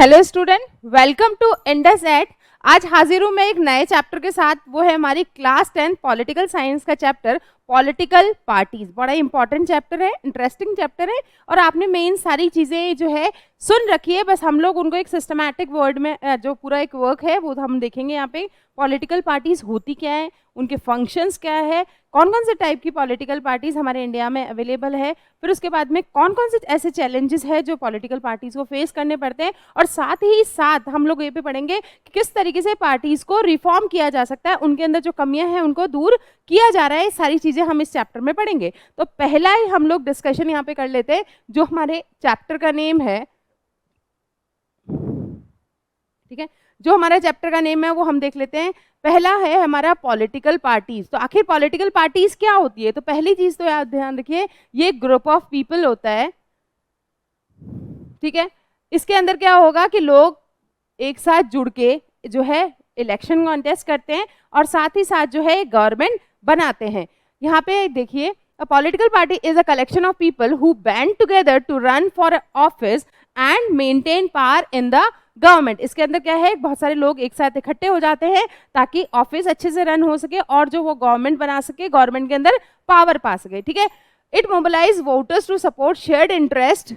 Hello student, welcome to Indus एट। आज हाजिर हूँ मैं एक नए चैप्टर के साथ। वो है हमारी क्लास 10 पॉलिटिकल साइंस का चैप्टर पॉलिटिकल पार्टीज। बड़ा इंपॉर्टेंट चैप्टर है, इंटरेस्टिंग चैप्टर है और आपने मेन सारी चीज़ें जो है सुन रखी है। बस हम लोग उनको एक सिस्टमैटिक वर्ड में जो पूरा एक वर्क है वो हम देखेंगे यहाँ पे। पॉलिटिकल पार्टीज होती क्या है, उनके फंक्शंस क्या है, कौन कौन से टाइप की पॉलिटिकल पार्टीज हमारे इंडिया में अवेलेबल है, फिर उसके बाद में कौन कौन से ऐसे चैलेंजेस है जो पॉलिटिकल पार्टीज को फेस करने पड़ते हैं, और साथ ही साथ हम लोग ये पे पढ़ेंगे कि किस तरीके से पार्टीज को रिफॉर्म किया जा सकता है, उनके अंदर जो कमियां हैं उनको दूर किया जा रहा है। सारी चीजें हम इस चैप्टर में पढ़ेंगे। तो पहला ही हम लोग डिस्कशन यहाँ पे कर लेते हैं। जो हमारे चैप्टर का नेम है, ठीक है, जो हमारा चैप्टर का नेम है वो हम देख लेते हैं। पहला है हमारा पॉलिटिकल पार्टीज। तो आखिर पॉलिटिकल पार्टीज क्या होती है? तो पहली चीज तो याद ध्यान रखिए, ये ग्रुप ऑफ पीपल होता है, ठीक है। इसके अंदर क्या होगा कि लोग एक साथ जुड़ के जो है इलेक्शन कॉन्टेस्ट करते हैं और साथ ही साथ जो है गवर्नमेंट बनाते हैं। यहाँ पे देखिए, a political party is a collection of people who band together to run for office and maintain power in the government. इसके अंदर क्या है, बहुत सारे लोग एक साथ इकट्ठे हो जाते हैं ताकि ऑफिस अच्छे से रन हो सके और जो वो गवर्नमेंट बना सके, गवर्नमेंट के अंदर पावर पा सके, ठीक है। It mobilise voters to support shared interest,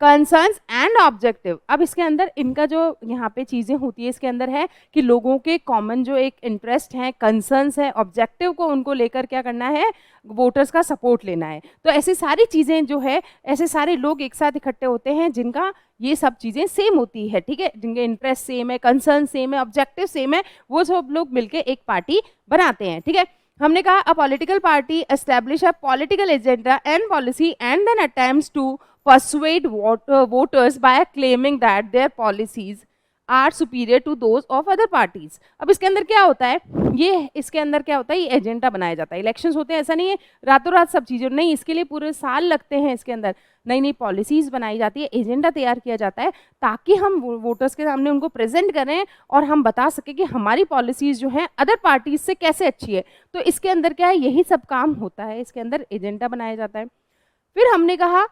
concerns and objective. अब इसके अंदर इनका जो यहाँ पे चीज़ें होती है, इसके अंदर है कि लोगों के कॉमन जो एक इंटरेस्ट है, कंसर्न्स है, ऑब्जेक्टिव को उनको लेकर क्या करना है, वोटर्स का सपोर्ट लेना है। तो ऐसी सारी चीज़ें जो है, ऐसे सारे लोग एक साथ इकट्ठे होते हैं जिनका ये सब चीज़ें सेम होती है, ठीक है, जिनके इंटरेस्ट सेम है, कंसर्न सेम है, ऑब्जेक्टिव सेम है, वो सब लोग मिलकर एक पार्टी बनाते हैं, ठीक है। हमने कहा a political party establish a political agenda and policy and then attempts to persuade voters by claiming that their policies are superior to those of other parties। अब इसके अंदर क्या होता है, ये इसके अंदर क्या होता है, ये एजेंडा बनाया जाता है। इलेक्शंस होते हैं, ऐसा नहीं है रातों रात सब चीज़ें नहीं, इसके लिए पूरे साल लगते हैं। इसके अंदर नई नई पॉलिसीज़ बनाई जाती है, एजेंडा तैयार किया जाता है ताकि हम वोटर्स के सामने उनको प्रेजेंट करें और हम बता सकें कि हमारी पॉलिसीज़ जो हैं अदर पार्टीज से कैसे अच्छी है। तो इसके अंदर क्या है, यही सब काम होता है, इसके अंदर एजेंडा बनाया जाता है। फिर हमने कहा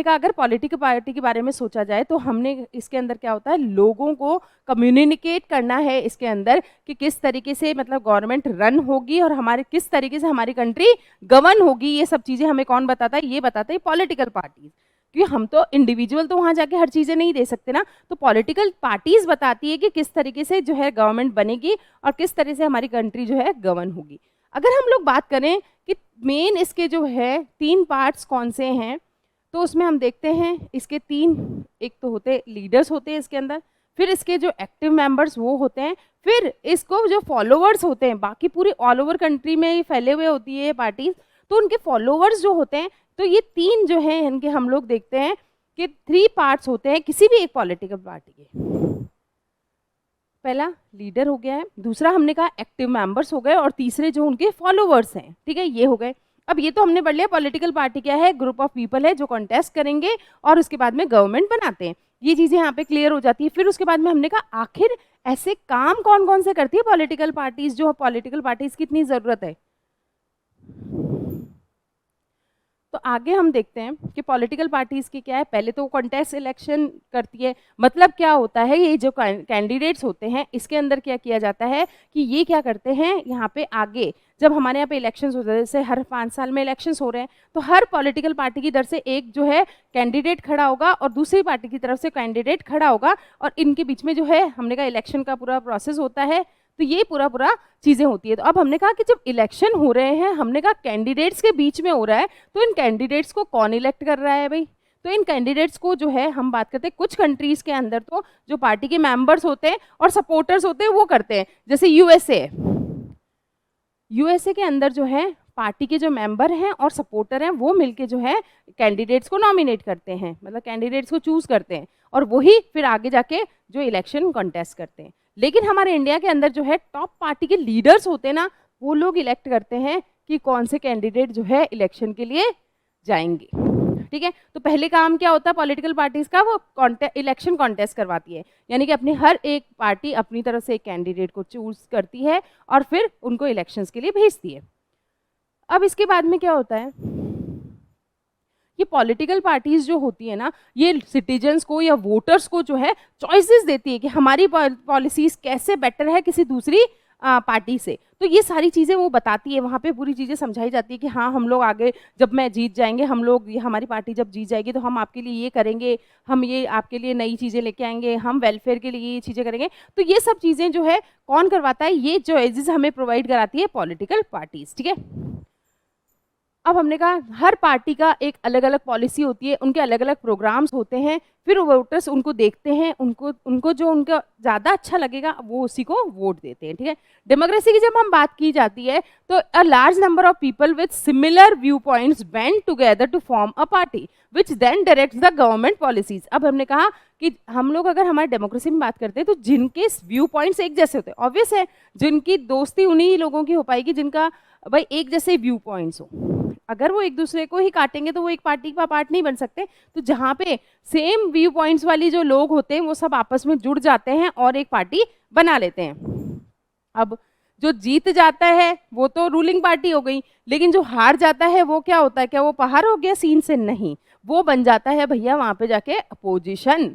अगर पॉलिटिकल पार्टी के बारे में सोचा जाए तो हमने इसके अंदर क्या होता है, लोगों को कम्युनिकेट करना है इसके अंदर कि किस तरीके से मतलब गवर्नमेंट रन होगी और हमारे किस तरीके से हमारी कंट्री गवर्न होगी। ये सब चीज़ें हमें कौन बताता है, ये बताते हैं पॉलिटिकल पार्टीज। क्योंकि हम तो इंडिविजुअल तो वहाँ जाके हर चीज़ें नहीं दे सकते ना, तो पॉलिटिकल पार्टीज बताती है कि किस तरीके से जो है गवर्नमेंट बनेगी और किस तरह से हमारी कंट्री जो है गवर्न होगी। अगर हम लोग बात करें कि मेन इसके जो है 3 पार्ट्स कौन से हैं, तो उसमें हम देखते हैं इसके 3, एक तो होते लीडर्स होते हैं इसके अंदर, फिर इसके जो एक्टिव मेंबर्स वो होते हैं, फिर इसको जो फॉलोवर्स होते हैं, बाकी पूरी ऑल ओवर कंट्री में फैले हुए होती है ये पार्टीज, तो उनके फॉलोवर्स जो होते हैं, तो ये 3 जो हैं इनके हम लोग देखते हैं कि 3 पार्ट्स होते हैं किसी भी एक पॉलिटिकल पार्टी के। पहला लीडर हो गया है, दूसरा हमने कहा एक्टिव मेंबर्स हो गए और तीसरे जो उनके फॉलोवर्स हैं, ठीक है, ये हो गए। अब ये तो हमने पढ़ लिया पॉलिटिकल पार्टी क्या है, ग्रुप ऑफ पीपल है जो कॉन्टेस्ट करेंगे और उसके बाद में गवर्नमेंट बनाते हैं। ये चीज़ें यहाँ पे क्लियर हो जाती है। फिर उसके बाद में हमने कहा आखिर ऐसे काम कौन कौन से करती है पॉलिटिकल पार्टीज, जो पॉलिटिकल पार्टीज की इतनी ज़रूरत है। तो आगे हम देखते हैं कि पॉलिटिकल पार्टीज की क्या है। पहले तो कॉन्टेस्ट इलेक्शन करती है, मतलब क्या होता है, ये जो कैंडिडेट्स होते हैं इसके अंदर क्या किया जाता है कि ये क्या करते हैं, यहाँ पे आगे जब हमारे यहाँ पे इलेक्शंस होते हैं, जैसे हर 5 साल में इलेक्शंस हो रहे हैं, तो हर पॉलिटिकल पार्टी की तरफ से एक जो है कैंडिडेट खड़ा होगा और दूसरी पार्टी की तरफ से कैंडिडेट खड़ा होगा और इनके बीच में जो है हमने कहा इलेक्शन का पूरा प्रोसेस होता है। तो ये पूरा चीज़ें होती है। तो अब हमने कहा कि जब इलेक्शन हो रहे हैं, हमने कहा कैंडिडेट्स के बीच में हो रहा है, तो इन कैंडिडेट्स को कौन इलेक्ट कर रहा है भाई? तो इन कैंडिडेट्स को जो है हम बात करते हैं कुछ कंट्रीज़ के अंदर तो जो पार्टी के मेंबर्स होते हैं और सपोर्टर्स होते हैं वो करते हैं। जैसे यूएसए के अंदर जो है पार्टी के जो मेंबर हैं और सपोर्टर हैं वो मिलके जो है कैंडिडेट्स को नॉमिनेट करते हैं, मतलब कैंडिडेट्स को चूज करते हैं और वही फिर आगे जाके जो इलेक्शन कॉन्टेस्ट करते हैं। लेकिन हमारे इंडिया के अंदर जो है टॉप पार्टी के लीडर्स होते हैं ना, वो लोग इलेक्ट करते हैं कि कौन से कैंडिडेट जो है इलेक्शन के लिए जाएंगे, ठीक है। तो पहले काम क्या होता है पॉलिटिकल पार्टीज का, वो इलेक्शन कॉन्टेस्ट करवाती है, यानी कि अपनी हर एक पार्टी अपनी तरफ से एक कैंडिडेट को चूज करती है और फिर उनको इलेक्शंस के लिए भेजती है। अब इसके बाद में क्या होता है, ये पॉलिटिकल पार्टीज जो होती है ना, ये सिटीजन्स को या वोटर्स को जो है चॉइसेस देती है कि हमारी पॉलिसीज कैसे बेटर है किसी दूसरी पार्टी से। तो ये सारी चीज़ें वो बताती है, वहाँ पे पूरी चीज़ें समझाई जाती है कि हाँ हम लोग आगे जब मैं जीत जाएंगे, हम लोग हमारी पार्टी जब जीत जाएगी तो हम आपके लिए ये करेंगे, हम ये आपके लिए नई चीज़ें लेके आएंगे, हम वेलफेयर के लिए ये चीज़ें करेंगे। तो ये सब चीज़ें जो है कौन करवाता है, ये चॉइसेस हमें प्रोवाइड कराती है पॉलिटिकल पार्टीज, ठीक है। अब हमने कहा हर पार्टी का एक अलग अलग पॉलिसी होती है, उनके अलग अलग प्रोग्राम्स होते हैं, फिर वोटर्स उनको देखते हैं, उनको जो उनका ज़्यादा अच्छा लगेगा वो उसी को वोट देते हैं, ठीक है। डेमोक्रेसी की जब हम बात की जाती है तो a large number of people with similar view points band together to form a party which then directs the government policies. अब हमने कहा कि हम लोग अगर हमारे डेमोक्रेसी में बात करते हैं तो जिनके व्यू पॉइंट्स एक जैसे होते हैं, ऑब्वियस है जिनकी दोस्ती उन्हीं लोगों की हो पाएगी जिनका भाई एक जैसे व्यू पॉइंट्स हो। अगर वो एक दूसरे को ही काटेंगे तो वो एक पार्टी का पार्ट नहीं बन सकते। तो जहाँ पे सेम व्यू पॉइंट्स वाली जो लोग होते हैं वो सब आपस में जुड़ जाते हैं और एक पार्टी बना लेते हैं। अब जो जीत जाता है वो तो रूलिंग पार्टी हो गई, लेकिन जो हार जाता है वो क्या होता है, क्या वो बाहर हो गया सीन से? नहीं, वो बन जाता है भैया वहाँ पे जाके अपोजिशन।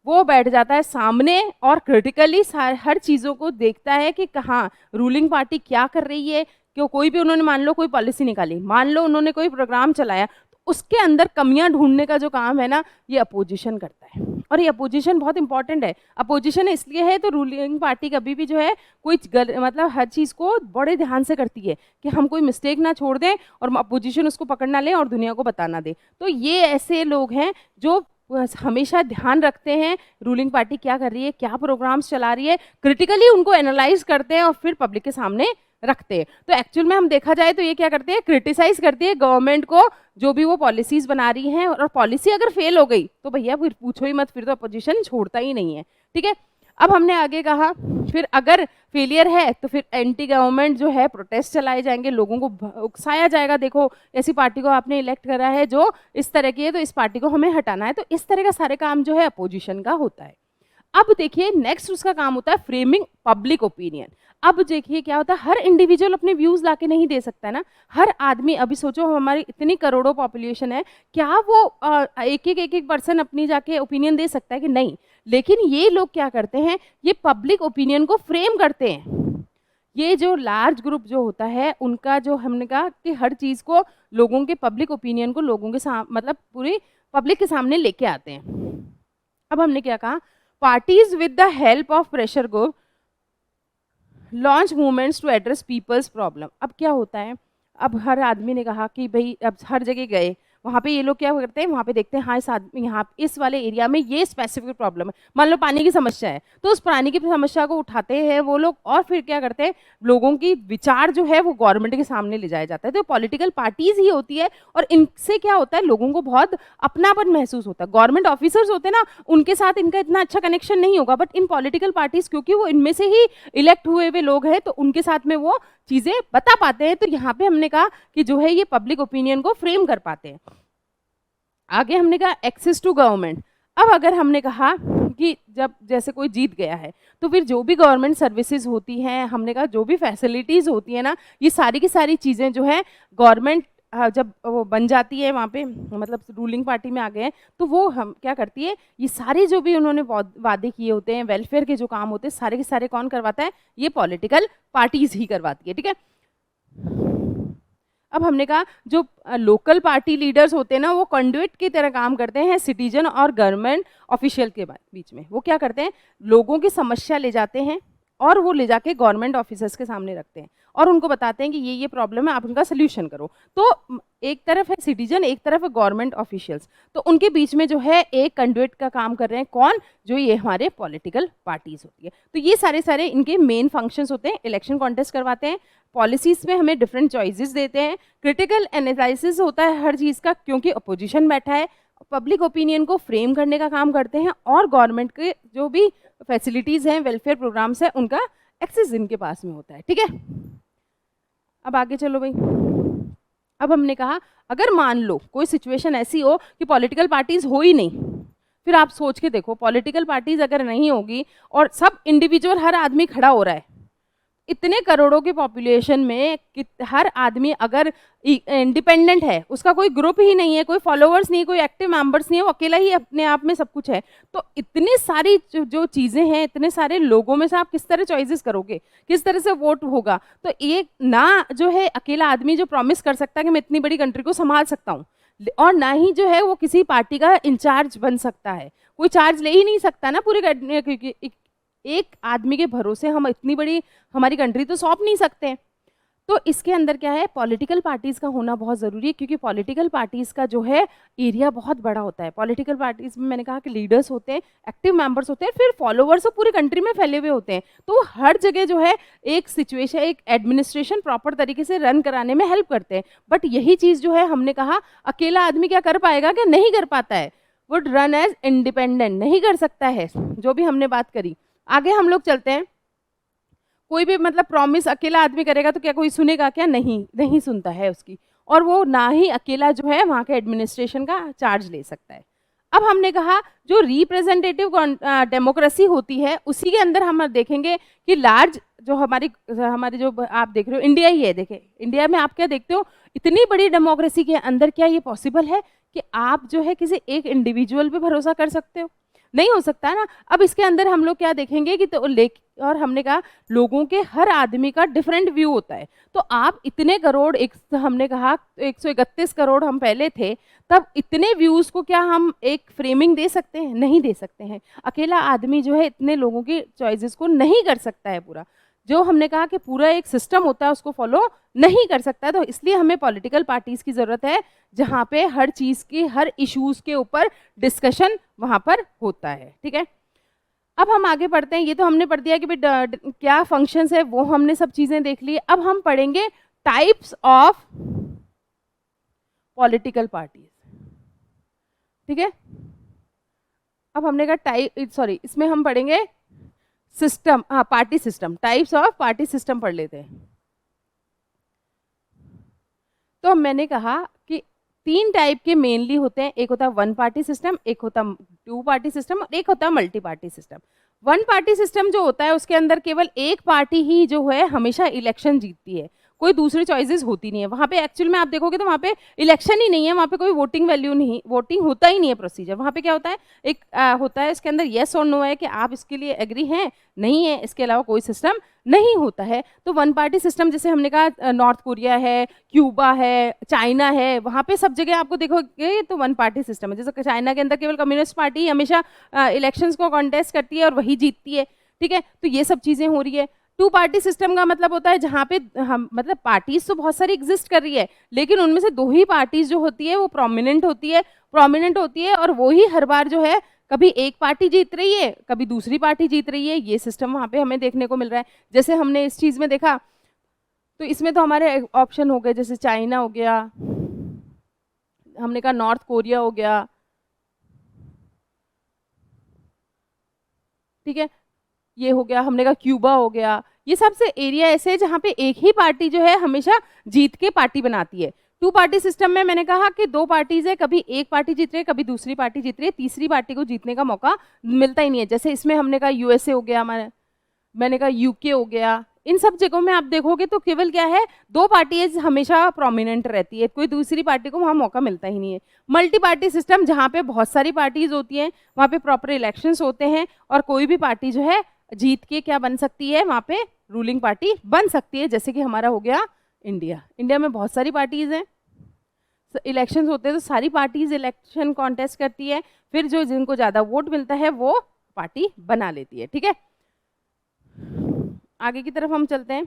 वो बैठ जाता है सामने और क्रिटिकली हर चीज़ों को देखता है कि कहाँ रूलिंग पार्टी क्या कर रही है। क्यों कोई भी उन्होंने मान लो कोई पॉलिसी निकाली, मान लो उन्होंने कोई प्रोग्राम चलाया, तो उसके अंदर कमियां ढूंढने का जो काम है ना, ये अपोजिशन करता है। और ये अपोजिशन बहुत इंपॉर्टेंट है। अपोजिशन इसलिए है तो रूलिंग पार्टी कभी भी जो है कोई मतलब हर चीज़ को बड़े ध्यान से करती है कि हम कोई मिस्टेक ना छोड़ दें और अपोजिशन उसको पकड़ ना ले और दुनिया को बता ना दे। तो ये ऐसे लोग हैं जो हमेशा ध्यान रखते हैं रूलिंग पार्टी क्या कर रही है, क्या प्रोग्राम्स चला रही है, क्रिटिकली उनको एनालाइज करते हैं और फिर पब्लिक के सामने रखते हैं। तो एक्चुअल में हम देखा जाए तो ये क्या करते हैं, क्रिटिसाइज करती है गवर्नमेंट को जो भी वो पॉलिसीज बना रही हैं। और पॉलिसी अगर फेल हो गई तो भैया फिर पूछो ही मत, फिर तो अपोजिशन छोड़ता ही नहीं है, ठीक है। अब हमने आगे कहा फिर अगर फेलियर है तो फिर एंटी गवर्नमेंट जो है प्रोटेस्ट चलाए जाएंगे, लोगों को उकसाया जाएगा, देखो ऐसी पार्टी को आपने इलेक्ट करा है जो इस तरह की है तो इस पार्टी को हमें हटाना है। तो इस तरह का सारे काम जो है अपोजिशन का होता है। अब देखिए नेक्स्ट उसका काम होता है फ्रेमिंग पब्लिक ओपिनियन। अब देखिए क्या होता है, हर इंडिविजुअल अपने व्यूज लाके नहीं दे सकता है ना। हर आदमी, अभी सोचो हमारी इतनी करोड़ों पॉपुलेशन है, क्या वो एक एक पर्सन अपनी जाके ओपिनियन दे सकता है कि नहीं। लेकिन ये लोग क्या करते हैं, ये पब्लिक ओपिनियन को फ्रेम करते हैं। ये जो लार्ज ग्रुप जो होता है उनका जो हमने कहा कि हर चीज़ को लोगों के पब्लिक ओपिनियन को लोगों के मतलब पूरी पब्लिक के सामने लेके आते हैं। अब हमने क्या कहा, parties with the help of pressure group launch movements to address people's problem. अब क्या होता है, अब हर आदमी ने कहा कि भाई अब हर जगह गए, वहाँ पे ये लोग क्या करते हैं, वहाँ पे देखते हैं हाँ इस आदमी यहाँ इस वाले एरिया में ये स्पेसिफिक प्रॉब्लम है, मान लो पानी की समस्या है, तो उस पानी की समस्या को उठाते हैं वो लोग और फिर क्या करते हैं, लोगों की विचार जो है वो गवर्नमेंट के सामने ले जाया जाता है। तो पॉलिटिकल पार्टीज ही होती है और इनसे क्या होता है, लोगों को बहुत अपनापन महसूस होता है। गवर्नमेंट ऑफिसर्स होते हैं ना, उनके साथ इनका इतना अच्छा कनेक्शन नहीं होगा, बट इन पॉलिटिकल पार्टीज क्योंकि वो इनमें से ही इलेक्ट हुए हुए लोग हैं तो उनके साथ में वो चीज़ें बता पाते हैं। तो यहाँ पे हमने कहा कि जो है ये पब्लिक ओपिनियन को फ्रेम कर पाते हैं। आगे हमने कहा एक्सेस टू गवर्नमेंट। अब अगर हमने कहा कि जब जैसे कोई जीत गया है तो फिर जो भी गवर्नमेंट सर्विसेज होती हैं, हमने कहा जो भी फैसिलिटीज़ होती है ना, ये सारी की सारी चीज़ें जो है गवर्नमेंट जब वो बन जाती है वहाँ पे, मतलब रूलिंग पार्टी में आ गए हैं, तो वो हम क्या करती है, ये सारे जो भी उन्होंने वादे किए होते हैं, वेलफेयर के जो काम होते हैं, सारे के सारे कौन करवाता है, ये पॉलिटिकल पार्टीज ही करवाती है, ठीक है। अब हमने कहा जो लोकल पार्टी लीडर्स होते हैं ना, वो कंडुइट की तरह काम करते हैं सिटीजन और गवर्नमेंट ऑफिशियल के बीच में। वो क्या करते हैं, लोगों की समस्या ले जाते हैं और वो ले जाके गवर्नमेंट ऑफिसर्स के सामने रखते हैं और उनको बताते हैं कि ये प्रॉब्लम है, आप उनका सोल्यूशन करो। तो एक तरफ है सिटीजन, एक तरफ है गवर्नमेंट ऑफिशियल्स, तो उनके बीच में जो है एक कंडुइट का काम कर रहे हैं कौन, जो ये हमारे पॉलिटिकल पार्टीज होती है। तो ये सारे सारे इनके मेन फंक्शंस होते हैं। इलेक्शन कॉन्टेस्ट करवाते हैं, पॉलिसीज में हमें डिफरेंट चॉइसेस देते हैं, क्रिटिकल एनालिसिस होता है हर चीज़ का क्योंकि अपोजिशन बैठा है, पब्लिक ओपिनियन को फ्रेम करने का काम करते हैं और गवर्नमेंट के जो भी फैसिलिटीज़ हैं, वेलफेयर प्रोग्राम्स हैं, उनका एक्सेस इनके पास में होता है, ठीक है। अब आगे चलो भाई। अब हमने कहा अगर मान लो कोई सिचुएशन ऐसी हो कि पॉलिटिकल पार्टीज हो ही नहीं, फिर आप सोच के देखो पॉलिटिकल पार्टीज अगर नहीं होगी और सब इंडिविजुअल हर आदमी खड़ा हो रहा है, इतने करोड़ों की पॉपुलेशन में हर आदमी अगर इंडिपेंडेंट है, उसका कोई ग्रुप ही नहीं है, कोई फॉलोअर्स नहीं है, कोई एक्टिव मेंबर्स नहीं है, वो अकेला ही अपने आप में सब कुछ है, तो इतनी सारी जो चीज़ें हैं, इतने सारे लोगों में से आप किस तरह चॉइसेस करोगे, किस तरह से वोट होगा। तो एक ना जो है अकेला आदमी जो प्रॉमिस कर सकता है कि मैं इतनी बड़ी कंट्री को संभाल सकता हूँ, और ना ही जो है वो किसी पार्टी का इंचार्ज बन सकता है, कोई चार्ज ले ही नहीं सकता ना पूरे, क्योंकि एक आदमी के भरोसे हम इतनी बड़ी हमारी कंट्री तो सौंप नहीं सकते। तो इसके अंदर क्या है, पॉलिटिकल पार्टीज़ का होना बहुत ज़रूरी है, क्योंकि पॉलिटिकल पार्टीज़ का जो है एरिया बहुत बड़ा होता है। पॉलिटिकल पार्टीज़ में मैंने कहा कि लीडर्स होते हैं, एक्टिव मेंबर्स होते हैं, फिर फॉलोवर्स पूरी कंट्री में फैले हुए होते हैं, तो वो हर जगह जो है एक सिचुएशन, एक एडमिनिस्ट्रेशन प्रॉपर तरीके से रन कराने में हेल्प करते हैं। बट यही चीज़ जो है हमने कहा अकेला आदमी क्या कर पाएगा, क्या नहीं कर पाता है, वुड रन एज इंडिपेंडेंट, नहीं कर सकता है, जो भी हमने बात करी। आगे हम लोग चलते हैं। कोई भी मतलब प्रॉमिस अकेला आदमी करेगा तो क्या कोई सुनेगा, क्या नहीं सुनता है उसकी, और वो ना ही अकेला जो है वहाँ के एडमिनिस्ट्रेशन का चार्ज ले सकता है। अब हमने कहा जो रिप्रेजेंटेटिव डेमोक्रेसी होती है उसी के अंदर हम देखेंगे कि लार्ज जो हमारी जो आप देख रहे हो इंडिया ही है, देखे इंडिया में आप क्या देखते हो, इतनी बड़ी डेमोक्रेसी के अंदर क्या ये पॉसिबल है कि आप जो है किसी एक इंडिविजुअल पे भरोसा कर सकते हो, नहीं हो सकता ना। अब इसके अंदर हम लोग क्या देखेंगे कि और हमने कहा लोगों के हर आदमी का डिफरेंट व्यू होता है, तो आप इतने करोड़ हमने कहा 131 करोड़ हम पहले थे, तब इतने व्यूज को क्या हम एक फ्रेमिंग दे सकते हैं, नहीं दे सकते हैं। अकेला आदमी जो है इतने लोगों की चॉइसेस को नहीं कर सकता है पूरा, जो हमने कहा कि पूरा एक सिस्टम होता है उसको फॉलो नहीं कर सकता है। तो इसलिए हमें पॉलिटिकल पार्टीज की जरूरत है जहाँ पे हर चीज की, हर इश्यूज के ऊपर डिस्कशन वहाँ पर होता है, ठीक है। अब हम आगे पढ़ते हैं, ये तो हमने पढ़ दिया कि भाई क्या फंक्शंस है, वो हमने सब चीजें देख ली। अब हम पढ़ेंगे टाइप्स ऑफ पॉलिटिकल पार्टीज, ठीक है। अब हमने कहा इसमें हम पढ़ेंगे सिस्टम, हाँ party system, types of party system पढ़ लेते हैं। तो मैंने कहा कि 3 टाइप के मेनली होते हैं, एक होता है वन पार्टी सिस्टम, एक होता है 2 पार्टी सिस्टम और एक होता है multi party system. One party system जो होता है उसके अंदर केवल एक पार्टी ही जो है हमेशा इलेक्शन जीतती है, कोई दूसरी चॉइसेस होती नहीं है वहाँ पे। एक्चुअल में आप देखोगे तो वहाँ पे इलेक्शन ही नहीं है, वहाँ पे कोई वोटिंग वैल्यू नहीं, वोटिंग होता ही नहीं है प्रोसीजर। वहाँ पे क्या होता है, एक होता है इसके अंदर येस और नो है कि आप इसके लिए एग्री हैं, नहीं है, इसके अलावा कोई सिस्टम नहीं होता है। तो वन पार्टी सिस्टम जैसे हमने कहा नॉर्थ कोरिया है, क्यूबा है, चाइना है, वहाँ पे सब जगह आपको देखोगे तो वन पार्टी सिस्टम है। जैसे चाइना के अंदर केवल कम्युनिस्ट पार्टी हमेशा इलेक्शंस को कॉन्टेस्ट करती है और वही जीतती है, ठीक है। तो ये सब चीज़ें हो रही है। 2 पार्टी सिस्टम का मतलब होता है जहाँ पे हम मतलब पार्टीज तो बहुत सारी एग्जिस्ट कर रही है, लेकिन उनमें से 2 ही पार्टीज जो होती है वो प्रोमिनेंट होती है और वो ही हर बार जो है कभी एक पार्टी जीत रही है, कभी दूसरी पार्टी जीत रही है। ये सिस्टम वहाँ पे हमें देखने को मिल रहा है। जैसे हमने इस चीज़ में देखा तो इसमें तो हमारे ऑप्शन हो गए, जैसे चाइना हो गया, हमने कहा नॉर्थ कोरिया हो गया, ठीक है, ये हो गया, हमने कहा क्यूबा हो गया। ये सबसे एरिया ऐसे है जहाँ पे एक ही पार्टी जो है हमेशा जीत के पार्टी बनाती है। 2 पार्टी सिस्टम में मैंने कहा कि 2 पार्टीज है, कभी एक पार्टी जीत रही है, कभी दूसरी पार्टी जीत रही है, तीसरी पार्टी को जीतने का मौका मिलता ही नहीं है। जैसे इसमें हमने कहा यूएसए हो गया, मैंने कहा यूके हो गया। इन सब जगहों में आप देखोगे तो केवल क्या है, 2 पार्टीज हमेशा प्रोमिनेंट रहती है, कोई दूसरी पार्टी को वहाँ मौका मिलता ही नहीं है। मल्टी पार्टी सिस्टम जहाँ पे बहुत सारी पार्टीज होती हैं, वहाँ पे प्रॉपर इलेक्शंस होते हैं और कोई भी पार्टी जो है जीत के क्या बन सकती है, वहाँ पे रूलिंग पार्टी बन सकती है। जैसे कि हमारा हो गया इंडिया में बहुत सारी पार्टीज हैं, इलेक्शंस होते हैं तो सारी पार्टीज इलेक्शन कॉन्टेस्ट करती है, फिर जो जिनको ज़्यादा वोट मिलता है वो पार्टी बना लेती है, ठीक है। आगे की तरफ हम चलते हैं।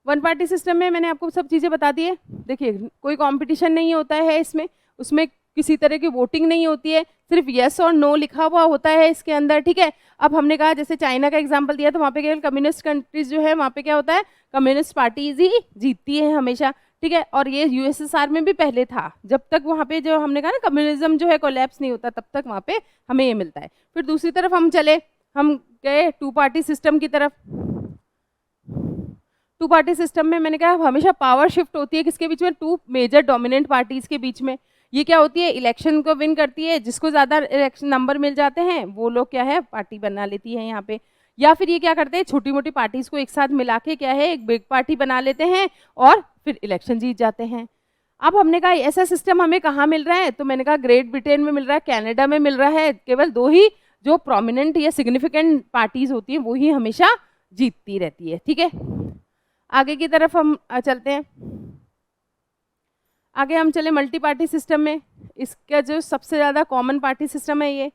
वन पार्टी सिस्टम में मैंने आपको सब चीज़ें बता दी है। देखिए कोई कंपटीशन नहीं होता है इसमें, उसमें किसी तरह की वोटिंग नहीं होती है, सिर्फ यस और नो लिखा हुआ होता है इसके अंदर, ठीक है। अब हमने कहा जैसे चाइना का एग्जांपल दिया तो वहाँ पे केवल कम्युनिस्ट कंट्रीज जो है वहाँ पे क्या होता है, कम्युनिस्ट पार्टीज ही जीतती है हमेशा, ठीक है। और ये यूएसएसआर में भी पहले था, जब तक वहाँ पे जो हमने कहा ना कम्युनिज्म जो है कोलैप्स नहीं होता तब तक वहाँ पे हमें ये मिलता है। फिर दूसरी तरफ हम गए 2 पार्टी सिस्टम की तरफ। 2 पार्टी सिस्टम में मैंने कहा हमेशा पावर शिफ्ट होती है किसके बीच में, 2 मेजर डोमिनेंट पार्टीज के बीच में। ये क्या होती है, इलेक्शन को विन करती है, जिसको ज़्यादा इलेक्शन नंबर मिल जाते हैं वो लोग क्या है पार्टी बना लेती है यहाँ पे। या फिर ये क्या करते हैं, छोटी मोटी पार्टीज को एक साथ मिला के क्या है एक बिग पार्टी बना लेते हैं और फिर इलेक्शन जीत जाते हैं। अब हमने कहा ऐसा सिस्टम हमें कहाँ मिल रहा है, तो मैंने कहा ग्रेट ब्रिटेन में मिल रहा है, कनाडा में मिल रहा है। केवल दो ही जो प्रोमिनेंट या सिग्निफिकेंट पार्टीज होती हैं वो ही हमेशा जीतती रहती है। ठीक है, आगे की तरफ हम चलते हैं। आगे हम चले मल्टी पार्टी सिस्टम में। इसका जो सबसे ज़्यादा कॉमन पार्टी सिस्टम है ये,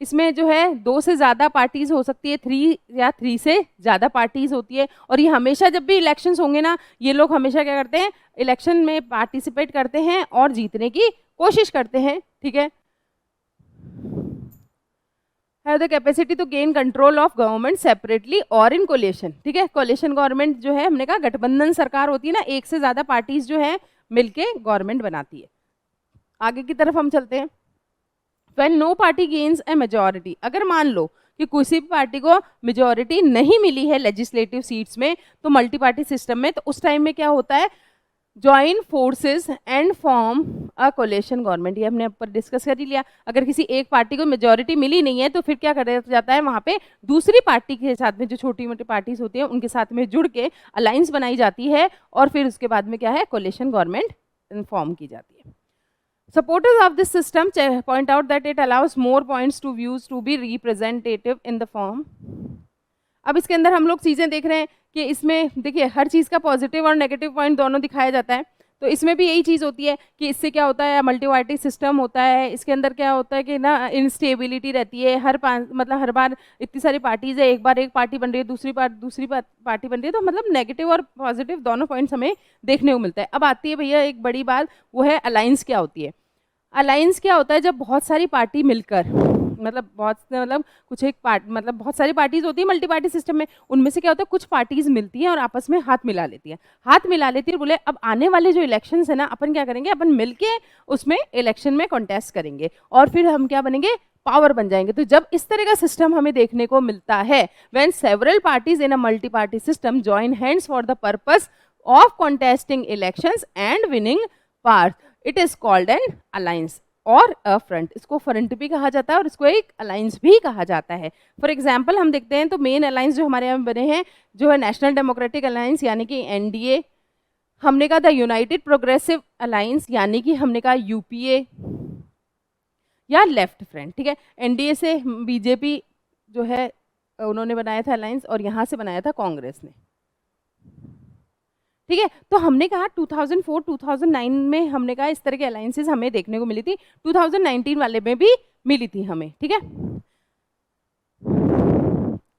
इसमें जो है 2 से ज़्यादा पार्टीज हो सकती है, 3 या 3 से ज़्यादा पार्टीज होती है। और ये हमेशा जब भी इलेक्शंस होंगे ना, ये लोग हमेशा क्या करते हैं, इलेक्शन में पार्टिसिपेट करते हैं और जीतने की कोशिश करते हैं। ठीक है, have the capacity to gain control of government separately और इन कोलिशन। ठीक है, कोलिशन गवर्नमेंट जो है, हमने कहा गठबंधन सरकार होती है ना, एक से ज़्यादा पार्टीज जो है मिलके गवर्नमेंट बनाती है। आगे की तरफ हम चलते हैं। When no party gains a majority, अगर मान लो कि किसी भी पार्टी को मेजोरिटी नहीं मिली है लेजिस्लेटिव सीट्स में, तो मल्टी पार्टी सिस्टम में, तो उस टाइम में क्या होता है, join forces and form a coalition government. ये हमने ऊपर डिस्कस कर ही लिया। अगर किसी एक पार्टी को मेजोरिटी मिली नहीं है तो फिर क्या कर जाता है, वहाँ पे दूसरी पार्टी के साथ में जो छोटी मोटी पार्टीज होती हैं उनके साथ में जुड़ के अलायंस बनाई जाती है और फिर उसके बाद में क्या है, कोलिशन गवर्नमेंट फॉर्म की जाती है। Supporters of this system point out that it allows more points to views to be representative in the form. अब इसके अंदर हम लोग चीज़ें देख रहे हैं कि इसमें देखिए हर चीज़ का पॉजिटिव और नेगेटिव पॉइंट दोनों दिखाया जाता है। तो इसमें भी यही चीज़ होती है कि इससे क्या होता है, मल्टी पार्टी सिस्टम होता है, इसके अंदर क्या होता है कि ना इंस्टेबिलिटी रहती है। मतलब हर बार इतनी सारी पार्टीज है, एक बार एक पार्टी बन रही है, दूसरी पार्टी बन रही है, तो मतलब नेगेटिव और पॉजिटिव दोनों पॉइंट्स हमें देखने को मिलता है। अब आती है भैया एक बड़ी बात, वो है अलायंस क्या होती है। अलायंस क्या होता है, जब बहुत सारी पार्टी मिलकर, मतलब कुछ एक मतलब बहुत सारी पार्टीज होती है मल्टी पार्टी सिस्टम में, उनमें से क्या होता है कुछ पार्टीज मिलती हैं और आपस में हाथ मिला लेती है, बोले अब आने वाले जो इलेक्शंस है ना, अपन क्या करेंगे, अपन मिलके उसमें इलेक्शन में कॉन्टेस्ट करेंगे और फिर हम क्या बनेंगे, पावर बन जाएंगे। तो जब इस तरह का सिस्टम हमें देखने को मिलता है, when several parties in a multi party system join hands for the purpose of contesting elections and winning power, it is called an alliance और अ फ्रंट। इसको फ्रंट भी कहा जाता है और इसको एक अलायंस भी कहा जाता है। फॉर एग्जाम्पल हम देखते हैं तो मेन अलायंस जो हमारे यहाँ बने हैं जो है नेशनल डेमोक्रेटिक अलायंस यानी कि एनडीए, हमने कहा द यूनाइटेड प्रोग्रेसिव अलायंस यानी कि हमने कहा यूपीए या लेफ्ट फ्रंट। ठीक है, एनडीए से बीजेपी जो है उन्होंने बनाया था अलायंस और यहाँ से बनाया था कांग्रेस ने। ठीक है, तो हमने कहा 2004-2009 में हमने कहा इस तरह के अलायंसेस हमें देखने को मिली थी, 2019 वाले में भी मिली थी हमें। ठीक है,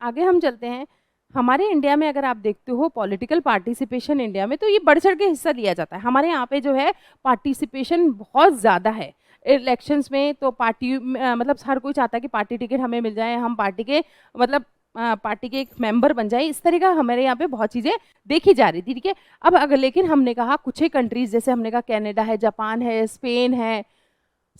आगे हम चलते हैं। हमारे इंडिया में अगर आप देखते हो पॉलिटिकल पार्टिसिपेशन इंडिया में, तो ये बढ़ चढ़ के हिस्सा लिया जाता है। हमारे यहाँ पे जो है पार्टिसिपेशन बहुत ज़्यादा है इलेक्शंस में। तो पार्टी मतलब हर कोई चाहता है कि पार्टी टिकट हमें मिल जाए, हम पार्टी के मतलब पार्टी के एक मेंबर बन जाए। इस तरह का हमारे यहाँ पे बहुत चीज़ें देखी जा रही थी। ठीक है, अब अगर लेकिन हमने कहा कुछ ही कंट्रीज जैसे हमने कहा कनाडा है, जापान है, स्पेन है,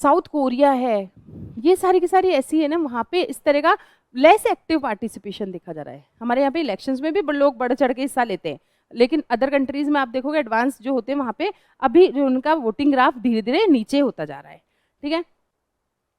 साउथ कोरिया है, ये सारी की सारी ऐसी है ना, वहाँ पे इस तरह का लेस एक्टिव पार्टिसिपेशन देखा जा रहा है। हमारे यहाँ पे इलेक्शंस में भी लोग बढ़ चढ़ के हिस्सा लेते हैं, लेकिन अदर कंट्रीज में आप देखोगे एडवांस जो होते हैं वहाँ पे अभी जो उनका वोटिंग ग्राफ धीरे धीरे नीचे होता जा रहा है। ठीक है,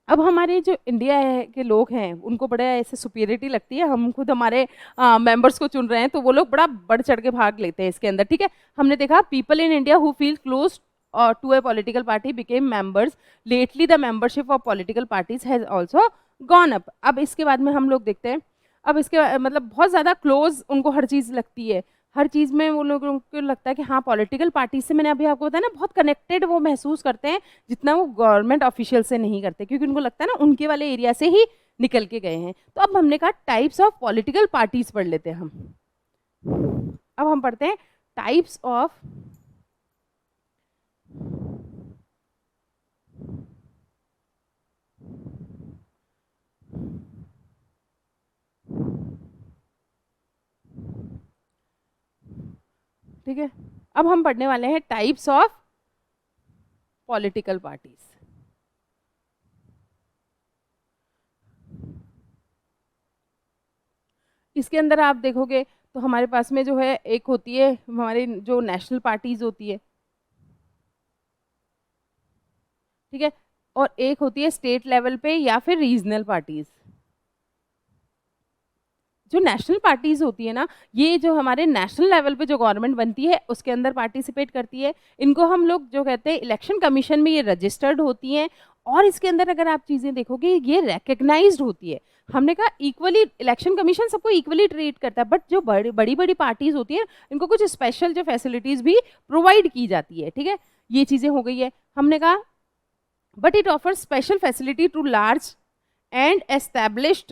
अब हमारे जो इंडिया के लोग हैं उनको बड़ा ऐसे सुपीरियरिटी लगती है, हम खुद हमारे मेंबर्स को चुन रहे हैं तो वो लोग बड़ा बढ़ चढ़ के भाग लेते हैं इसके अंदर। ठीक है, हमने देखा people in India who feel close to a political party became members, lately the membership of political parties has also gone up. अब इसके बाद में हम लोग देखते हैं, अब इसके मतलब बहुत ज़्यादा क्लोज उनको हर चीज़ लगती है, हर चीज़ में वो लोगों को लगता है कि हाँ पॉलिटिकल पार्टी से, मैंने अभी आपको बताया ना, बहुत कनेक्टेड वो महसूस करते हैं जितना वो गवर्नमेंट ऑफिशियल से नहीं करते, क्योंकि उनको लगता है ना उनके वाले एरिया से ही निकल के गए हैं। तो अब हमने कहा टाइप्स ऑफ पॉलिटिकल पार्टीज पढ़ लेते हैं हम। अब हम पढ़ते हैं टाइप्स ऑफ ठीक है, अब हम पढ़ने वाले हैं टाइप्स ऑफ पॉलिटिकल पार्टीज। इसके अंदर आप देखोगे तो हमारे पास में जो है एक होती है हमारी जो नेशनल पार्टीज होती है, ठीक है, और एक होती है स्टेट लेवल पे या फिर रीजनल पार्टीज। जो नेशनल पार्टीज़ होती है ना, ये जो हमारे नेशनल लेवल पे जो गवर्नमेंट बनती है उसके अंदर पार्टिसिपेट करती है। इनको हम लोग जो कहते हैं इलेक्शन कमीशन में ये रजिस्टर्ड होती हैं और इसके अंदर अगर आप चीज़ें देखोगे ये रिकग्नाइज्ड होती है। हमने कहा इक्वली इलेक्शन कमीशन सबको इक्वली ट्रीट करता है, बट जो बड़ी-बड़ी पार्टीज़ होती है इनको कुछ स्पेशल जो फैसिलिटीज़ भी प्रोवाइड की जाती है, ठीक है? ये चीज़ें हो गई है। हमने कहा but it offers special facility to large and established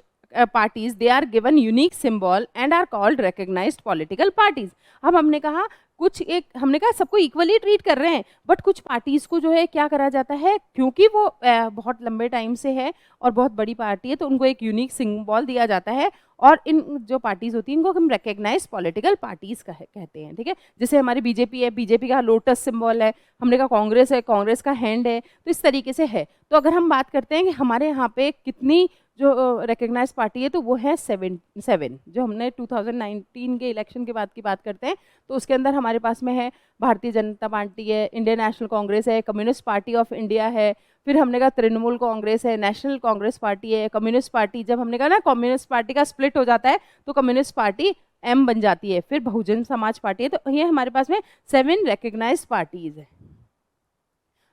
parties, they are given unique symbol and are called recognized political parties। अब हमने कहा कुछ एक हमने कहा सबको इक्वली ट्रीट कर रहे हैं, बट कुछ पार्टीज को जो है क्या करा जाता है, क्योंकि वो बहुत लंबे टाइम से है और बहुत बड़ी पार्टी है तो उनको एक यूनिक सिंबल दिया जाता है और इन जो पार्टीज होती हैं इनको हम रिकग्नाइज पॉलिटिकल पार्टीज कहते हैं, ठीक है। जैसे हमारी बीजेपी है, बीजेपी का लोटस सिंबल है, हमने कहा कांग्रेस है, कांग्रेस का हैंड है, तो इस तरीके से है। तो अगर हम बात करते हैं कि हमारे यहाँ पे कितनी जो रिकग्नाइज पार्टी है तो वो है 7 जो हमने 2019 के इलेक्शन के बाद की बात करते हैं तो उसके अंदर हमारे पास में है भारतीय जनता पार्टी है, इंडियन नेशनल कांग्रेस है, कम्युनिस्ट पार्टी ऑफ इंडिया है, फिर हमने कहा तृणमूल कांग्रेस है, नेशनल कांग्रेस पार्टी है, कम्युनिस्ट पार्टी, जब हमने कहा ना कम्युनिस्ट पार्टी का स्प्लिट हो जाता है तो कम्युनिस्ट पार्टी एम बन जाती है, फिर बहुजन समाज पार्टी है। तो ये हमारे पास में 7 रिकग्नाइज्ड पार्टीज है।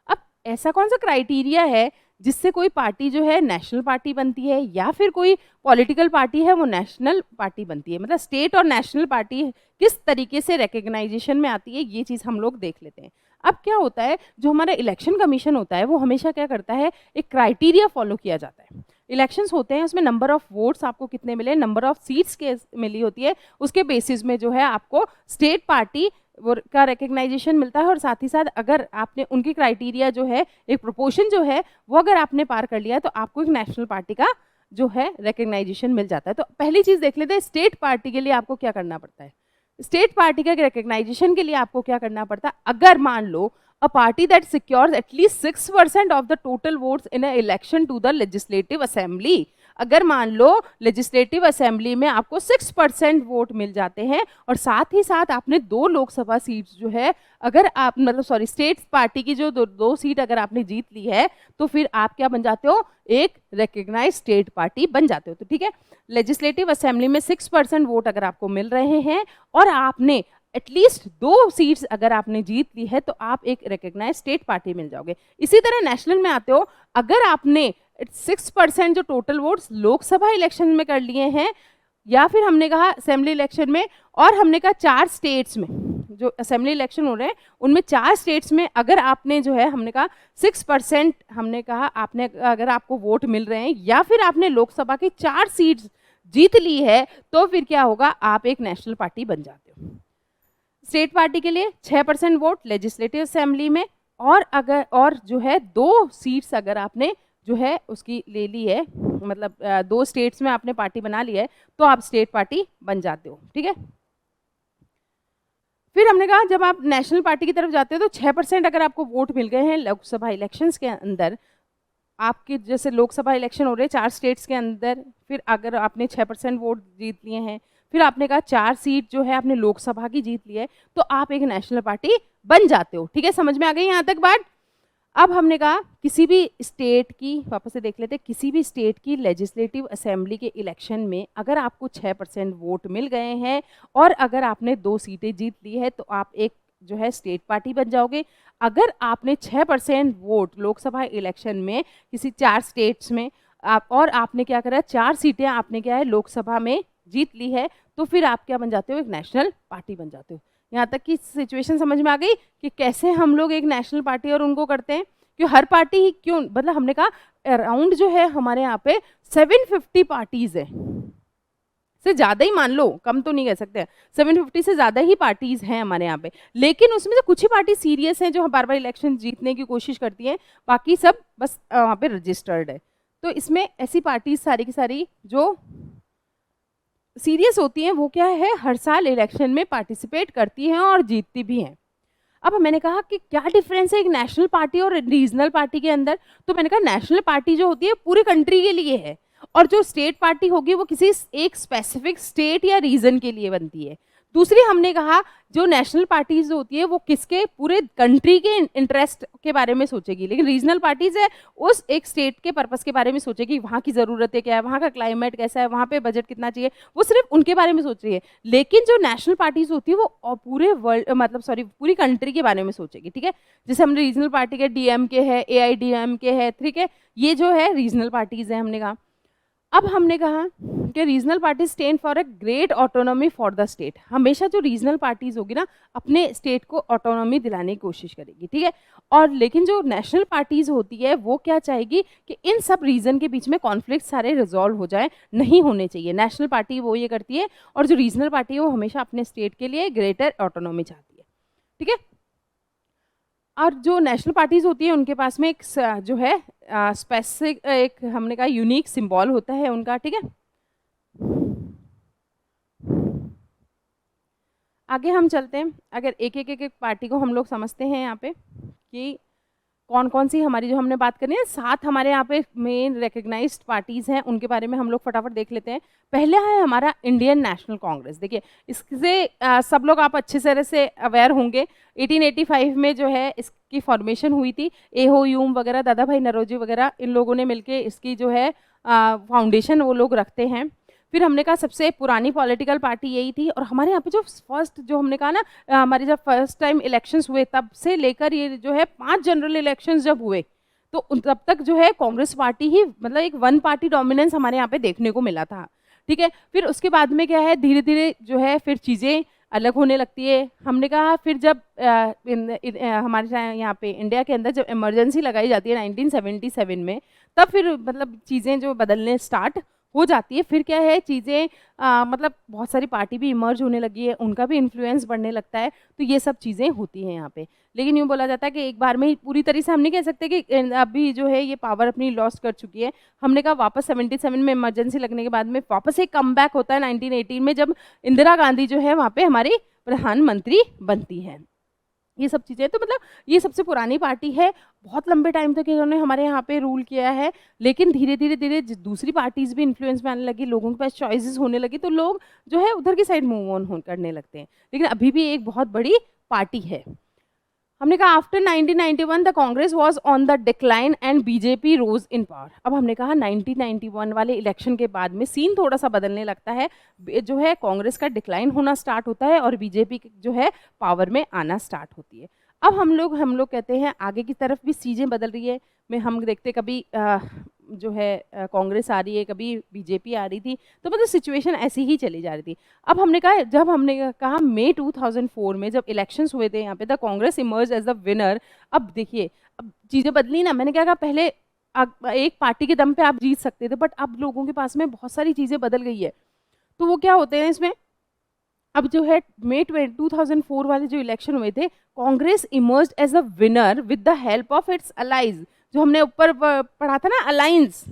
अब ऐसा कौन सा क्राइटेरिया है जिससे कोई पार्टी जो है नेशनल पार्टी बनती है या फिर कोई पॉलिटिकल पार्टी है वो नेशनल पार्टी बनती है, मतलब स्टेट और नेशनल पार्टी किस तरीके से रिकग्नाइजेशन में आती है, ये चीज़ हम लोग देख लेते हैं। अब क्या होता है, जो हमारा इलेक्शन कमीशन होता है वो हमेशा क्या करता है, एक क्राइटेरिया फॉलो किया जाता है। इलेक्शंस होते हैं उसमें नंबर ऑफ वोट्स आपको कितने मिले, नंबर ऑफ सीट्स के मिली होती है, उसके बेसिस में जो है आपको स्टेट पार्टी वो का रिकग्नाइजेशन मिलता है और साथ ही साथ अगर आपने उनकी क्राइटेरिया जो है एक प्रोपोर्शन जो है वो अगर आपने पार कर लिया तो आपको एक नेशनल पार्टी का जो है रिकग्नाइजेशन मिल जाता है। तो पहली चीज़ देख लेते हैं, स्टेट पार्टी के लिए आपको क्या करना पड़ता है। स्टेट पार्टी के रिकग्नाइजेशन के लिए आपको क्या करना पड़ता है, अगर मान लो a party that secures at least 6% of the total votes in a election to the legislative assembly, अगर मान लो लेजिस्लेटिव असेंबली में आपको 6% वोट मिल जाते हैं और साथ ही साथ आपने 2 लोकसभा सीट्स जो है अगर आप मतलब स्टेट पार्टी की जो दो सीट अगर आपने जीत ली है तो फिर आप क्या बन जाते हो, एक रिकग्नाइज स्टेट पार्टी बन जाते हो। तो ठीक है, लेजिस्लेटिव असेंबली में 6% वोट अगर आपको मिल रहे हैं और आपने एटलीस्ट 2 सीट्स अगर आपने जीत ली है तो आप एक रिकग्नाइज स्टेट पार्टी मिल जाओगे। इसी तरह नेशनल में आते हो, अगर आपने 6% जो टोटल वोट्स लोकसभा इलेक्शन में कर लिए हैं या फिर हमने कहा असेंबली इलेक्शन में, और हमने कहा 4 स्टेट्स में जो असेंबली इलेक्शन हो रहे हैं उनमें 4 स्टेट्स में अगर आपने जो है हमने कहा 6% हमने कहा आपने अगर आपको वोट मिल रहे हैं या फिर आपने लोकसभा की 4 सीट्स जीत ली है तो फिर क्या होगा, आप एक नेशनल पार्टी बन जाते हो। स्टेट पार्टी के लिए 6% वोट लेजिस्लेटिव असेंबली में और अगर और जो है 2 सीट्स अगर आपने जो है उसकी ले ली है, मतलब 2 स्टेट्स में आपने पार्टी बना ली है तो आप स्टेट पार्टी बन जाते हो, ठीक है। फिर हमने कहा जब आप नेशनल पार्टी की तरफ जाते हो तो 6% अगर आपको वोट मिल गए हैं लोकसभा इलेक्शंस के अंदर, आपके जैसे लोकसभा इलेक्शन हो रहे हैं 4 स्टेट्स के अंदर, फिर अगर आपने 6% वोट जीत लिए हैं, फिर आपने कहा 4 सीट जो है आपने लोकसभा की जीत ली है तो आप एक नेशनल पार्टी बन जाते हो, ठीक है। समझ में आ गई यहाँ तक बात। अब हमने कहा किसी भी स्टेट की, वापस से देख लेते हैं, किसी भी स्टेट की लेजिस्लेटिव असेंबली के इलेक्शन में अगर आपको 6% वोट मिल गए हैं और अगर आपने 2 सीटें जीत ली है तो आप एक जो है स्टेट पार्टी बन जाओगे। अगर आपने 6% वोट लोकसभा इलेक्शन में किसी 4 स्टेट्स में और आपने क्या करा, 4 सीटें आपने क्या है लोकसभा में जीत ली है तो फिर आप क्या बन जाते हो, एक नेशनल पार्टी बन जाते हो। यहाँ तक की सिचुएशन समझ में आ गई कि कैसे हम लोग एक नेशनल पार्टी और उनको करते हैं, क्यों हर पार्टी ही क्यों, मतलब हमने कहा अराउंड जो है हमारे यहाँ पे 750 पार्टीज है, से ज़्यादा ही मान लो, कम तो नहीं कह सकते, 750 से ज़्यादा ही पार्टीज हैं हमारे यहाँ पे, लेकिन उसमें से कुछ ही पार्टी सीरियस हैं जो बार बार इलेक्शन जीतने की कोशिश करती हैं, बाकी सब बस वहाँ पे रजिस्टर्ड है। तो इसमें ऐसी पार्टीज सारी की सारी जो सीरियस होती हैं वो क्या है, हर साल इलेक्शन में पार्टिसिपेट करती हैं और जीतती भी हैं। अब मैंने कहा कि क्या डिफरेंस है एक नेशनल पार्टी और रीजनल पार्टी के अंदर, तो मैंने कहा नेशनल पार्टी जो होती है पूरी कंट्री के लिए है और जो स्टेट पार्टी होगी वो किसी एक स्पेसिफिक स्टेट या रीजन के लिए बनती है। दूसरी हमने कहा जो नेशनल पार्टीज होती है वो किसके, पूरे कंट्री के इंटरेस्ट के बारे में सोचेगी, लेकिन रीजनल पार्टीज है उस एक स्टेट के पर्पस के बारे में सोचेगी, वहाँ की ज़रूरतें क्या है, वहाँ का क्लाइमेट कैसा है, वहाँ पे बजट कितना चाहिए, वो सिर्फ उनके बारे में सोच रही है। लेकिन जो नेशनल पार्टीज होती है वो पूरे वर्ल्ड मतलब सॉरी पूरी कंट्री के बारे में सोचेगी, ठीक है। जैसे हमने रीजनल पार्टी के DMK है, AIDMK है, ठीक है, ये जो है रीजनल पार्टीज है हमने कहा। अब हमने कहा कि regional parties stand for a great autonomy for the state, हमेशा जो रीजनल पार्टीज होगी ना अपने स्टेट को ऑटोनॉमी दिलाने की कोशिश करेगी, ठीक है। और लेकिन जो नेशनल पार्टीज होती है वो क्या चाहेगी कि इन सब रीजन के बीच में कॉन्फ्लिक्ट सारे रिजॉल्व हो जाए, नहीं होने चाहिए। नेशनल पार्टी वो ये करती है, और जो रीजनल पार्टी है वो हमेशा अपने स्टेट के लिए ग्रेटर ऑटोनॉमी चाहती है, ठीक है। और जो नेशनल पार्टीज होती है उनके पास में एक जो है स्पेसिफिक एक हमने कहा यूनिक सिंबल होता है उनका, ठीक है। आगे हम चलते हैं, अगर एक पार्टी को हम लोग समझते हैं यहाँ पे कि कौन कौन सी हमारी जो हमने बात करनी है, 7 हमारे यहाँ पे मेन रिकग्नाइज्ड पार्टीज़ हैं, उनके बारे में हम लोग फटाफट देख लेते हैं। पहला है हमारा इंडियन नेशनल कांग्रेस। देखिए इससे सब लोग आप अच्छे तरह से अवेयर होंगे, 1885 में जो है इसकी फॉर्मेशन हुई थी। एहो यूम वगैरह, दादा भाई नरोजी वगैरह, इन लोगों ने मिलके इसकी जो है फाउंडेशन वो लोग रखते हैं। फिर हमने कहा सबसे पुरानी पॉलिटिकल पार्टी यही थी, और हमारे यहाँ पे जो फर्स्ट जो हमने कहा ना हमारे जब फर्स्ट टाइम इलेक्शंस हुए तब से लेकर ये जो है 5 जनरल इलेक्शंस जब हुए तो तब तक जो है कांग्रेस पार्टी ही मतलब एक वन पार्टी डोमिनेंस हमारे यहाँ पे देखने को मिला था, ठीक है। फिर उसके बाद में क्या है धीरे धीरे जो है फिर चीज़ें अलग होने लगती है। हमने कहा फिर जब हमारे यहाँ पे इंडिया के अंदर जब इमरजेंसी लगाई जाती है 1977 में, तब फिर मतलब चीज़ें जो बदलने स्टार्ट हो जाती है। फिर क्या है चीज़ें मतलब बहुत सारी पार्टी भी इमर्ज होने लगी है, उनका भी इन्फ्लुएंस बढ़ने लगता है, तो ये सब चीज़ें होती हैं यहाँ पे। लेकिन यूँ बोला जाता है कि एक बार में ही पूरी तरीके से हम नहीं कह सकते कि अभी जो है ये पावर अपनी लॉस्ट कर चुकी है। हमने कहा वापस 77 में इमरजेंसी लगने के बाद में वापस एक कम बैक होता है 1918 में, जब इंदिरा गांधी जो है वहाँ पे हमारी प्रधानमंत्री बनती है। ये सब चीज़ें तो मतलब ये सबसे पुरानी पार्टी है, बहुत लंबे टाइम तक इन्होंने हमारे यहाँ पे रूल किया है। लेकिन धीरे धीरे धीरे दूसरी पार्टीज भी इन्फ्लुएंस में आने लगी, लोगों के पास चॉइसेस होने लगी, तो लोग जो है उधर की साइड मूव ऑन करने लगते हैं। लेकिन अभी भी एक बहुत बड़ी पार्टी है। हमने कहा after 1991 the Congress was on the decline and BJP rose in power. अब हमने कहा 1991 वाले इलेक्शन के बाद में सीन थोड़ा सा बदलने लगता है, जो है कांग्रेस का डिक्लाइन होना स्टार्ट होता है और बीजेपी जो है पावर में आना स्टार्ट होती है। अब हम लोग कहते हैं आगे की तरफ भी चीज़ें बदल रही है। में हम देखते कभी जो है कांग्रेस आ रही है, कभी बीजेपी आ रही थी, तो मतलब सिचुएशन ऐसी ही चली जा रही थी। अब हमने कहा जब हमने कहा मई 2004 में जब इलेक्शंस हुए थे यहाँ पे the Congress emerge as the winner. अब देखिए अब चीज़ें बदली ना, मैंने क्या कहा पहले एक पार्टी के दम पे आप जीत सकते थे, बट अब लोगों के पास में बहुत सारी चीज़ें बदल गई है। तो वो क्या होते हैं इसमें, अब जो है मई 2004 वाले जो इलेक्शन हुए थे, Congress emerged as a winner with the help of its allies, जो हमने ऊपर पढ़ा था ना अलायंस।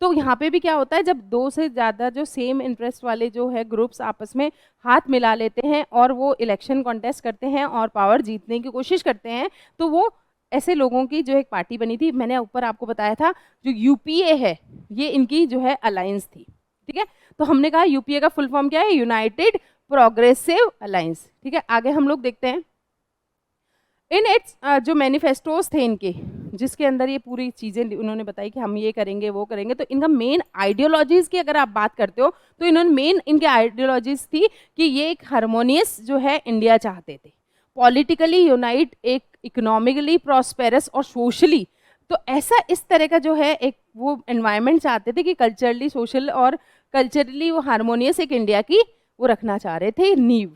तो यहाँ पे भी क्या होता है जब 2 से ज़्यादा जो सेम इंटरेस्ट वाले जो है ग्रुप्स आपस में हाथ मिला लेते हैं और वो इलेक्शन कॉन्टेस्ट करते हैं और पावर जीतने की कोशिश करते हैं, तो वो ऐसे लोगों की जो एक पार्टी बनी थी। मैंने ऊपर आपको बताया था जो यूपीए है ये इनकी जो है अलायंस थी, ठीक है। तो हमने कहा यूपीए का फुल फॉर्म क्या है, यूनाइटेड प्रोग्रेसिव अलायंस, ठीक है। आगे हम लोग देखते हैं इन इट्स जो मैनिफेस्टोज थे इनके, जिसके अंदर ये पूरी चीज़ें उन्होंने बताई कि हम ये करेंगे वो करेंगे। तो इनका मेन आइडियोलॉजीज की अगर आप बात करते हो तो इन्होंने मेन इनके आइडियोलॉजीज थी कि ये एक हारमोनियस जो है इंडिया चाहते थे, पॉलिटिकली यूनाइट, एक इकोनॉमिकली प्रॉस्पेरस और सोशली। तो ऐसा इस तरह का जो है एक वो एनवायरनमेंट चाहते थे कि कल्चरली सोशल और कल्चरली वो हारमोनियस एक इंडिया की वो रखना चाह रहे थे नींव,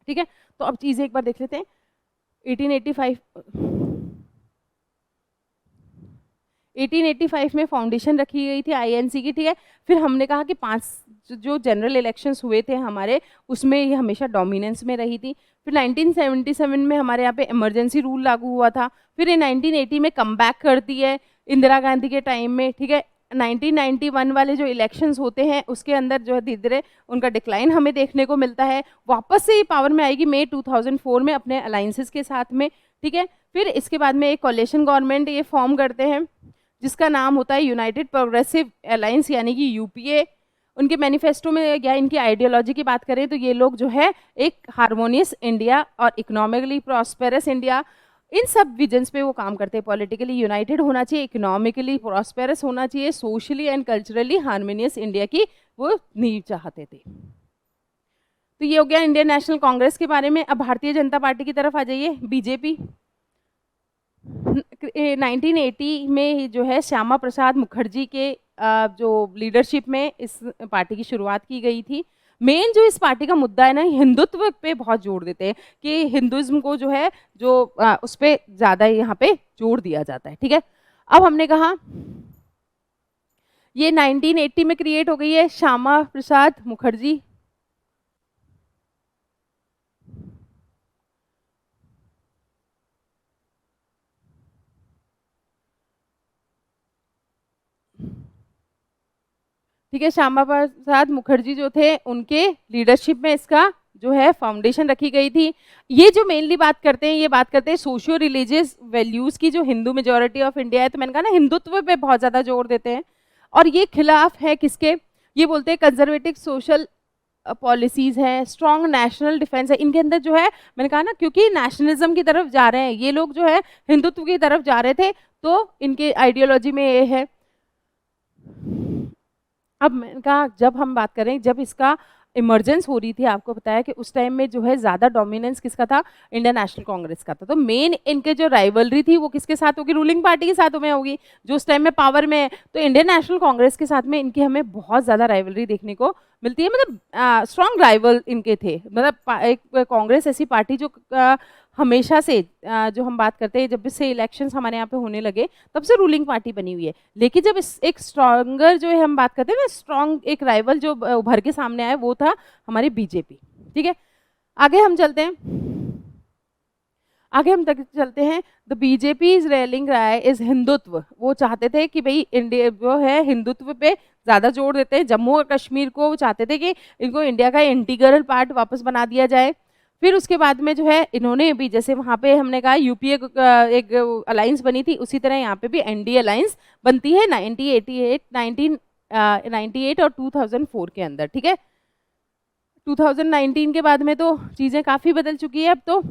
ठीक है। तो अब चीज़ें एक बार देख लेते हैं। 1885 में फाउंडेशन रखी गई थी आईएनसी की, ठीक है। फिर हमने कहा कि 5 जो जनरल इलेक्शंस हुए थे हमारे, उसमें ये हमेशा डोमिनेंस में रही थी। फिर 1977 में हमारे यहाँ पे इमरजेंसी रूल लागू हुआ था। फिर ये 1980 में कम बैक करती है इंदिरा गांधी के टाइम में, ठीक है। 1991 वाले जो इलेक्शंस होते हैं उसके अंदर जो है धीरे धीरे उनका डिक्लाइन हमें देखने को मिलता है। वापस से ये पावर में आएगी मई 2004 में अपने अलाइंसेस के साथ में, ठीक है। फिर इसके बाद में एक कोलिशन गवर्नमेंट ये फॉर्म करते हैं जिसका नाम होता है यूनाइटेड प्रोग्रेसिव अलायंस यानी कि यूपीए। उनके मैनिफेस्टो में या इनकी आइडियोलॉजी की बात करें तो ये लोग जो है एक हार्मोनियस इंडिया और इकोनॉमिकली प्रॉस्पेरस इंडिया, इन सब विजन्स पे वो काम करते हैं। पॉलिटिकली यूनाइटेड होना चाहिए, इकोनॉमिकली प्रॉस्पेरस होना चाहिए, socially and culturally harmonious India की वो नींव चाहते थे। तो ये हो गया इंडियन नेशनल कांग्रेस के बारे में। अब भारतीय जनता पार्टी की तरफ आ जाइए, बीजेपी। 1980 में जो है श्यामा प्रसाद मुखर्जी के जो लीडरशिप में इस पार्टी की शुरुआत की गई थी। मेन जो इस पार्टी का मुद्दा है ना, हिंदुत्व पे बहुत जोर देते हैं कि हिंदुइज्म को जो है जो उस पर ज़्यादा यहाँ पे जोर दिया जाता है। ठीक है, अब हमने कहा ये 1980 में क्रिएट हो गई है श्यामा प्रसाद मुखर्जी। ठीक है, श्यामा प्रसाद मुखर्जी जो थे उनके लीडरशिप में इसका जो है फाउंडेशन रखी गई थी। ये जो मेनली बात करते हैं, ये बात करते हैं सोशियो रिलीजियस वैल्यूज की। जो हिंदू मेजोरिटी ऑफ इंडिया है, तो मैंने कहा ना हिंदुत्व पे बहुत ज़्यादा जोर देते हैं। और ये खिलाफ है किसके, ये बोलते हैं कंजर्वेटिव सोशल पॉलिसीज हैं, स्ट्रॉन्ग नेशनल डिफेंस है। इनके अंदर जो है मैंने कहा ना, क्योंकि नेशनलिज्म की तरफ जा रहे हैं ये लोग, जो है हिंदुत्व की तरफ जा रहे थे, तो इनके आइडियोलॉजी में ये है। अब मैंने कहा जब हम बात करें, जब इसका इमरजेंस हो रही थी, आपको बताया कि उस टाइम में जो है ज़्यादा डोमिनेंस किसका था, इंडियन नेशनल कांग्रेस का था। तो मेन इनके जो राइवलरी थी वो किसके साथ होगी, रूलिंग पार्टी के साथ में होगी जो उस टाइम में पावर में है। तो इंडियन नेशनल कांग्रेस के साथ में इनकी हमें बहुत ज़्यादा राइवलरी देखने को मिलती है। मतलब स्ट्रॉन्ग राइवल इनके थे। मतलब एक कांग्रेस ऐसी पार्टी जो हमेशा से जो हम बात करते हैं, जब से इलेक्शंस हमारे यहाँ पे होने लगे तब से रूलिंग पार्टी बनी हुई है। लेकिन जब इस एक स्ट्रॉन्गर जो है हम बात करते हैं ना, स्ट्रॉन्ग एक राइवल जो उभर के सामने आया, वो था हमारी बीजेपी। ठीक है, आगे हम चलते हैं, आगे हम तक चलते हैं। The BJP is rallying cry is Hindutva. वो चाहते थे कि भाई इंडिया जो है हिंदुत्व पे ज़्यादा जोर देते हैं। जम्मू और कश्मीर को वो चाहते थे कि इनको इंडिया का इंटीग्रल पार्ट वापस बना दिया जाए। फिर उसके बाद में जो है इन्होंने भी, जैसे वहाँ पे हमने कहा यूपीए एक अलायंस बनी थी, उसी तरह यहाँ पे भी एनडीए अलायंस बनती है 1998 और 2004 के अंदर। ठीक है, 2019 के बाद में तो चीज़ें काफ़ी बदल चुकी है। अब तो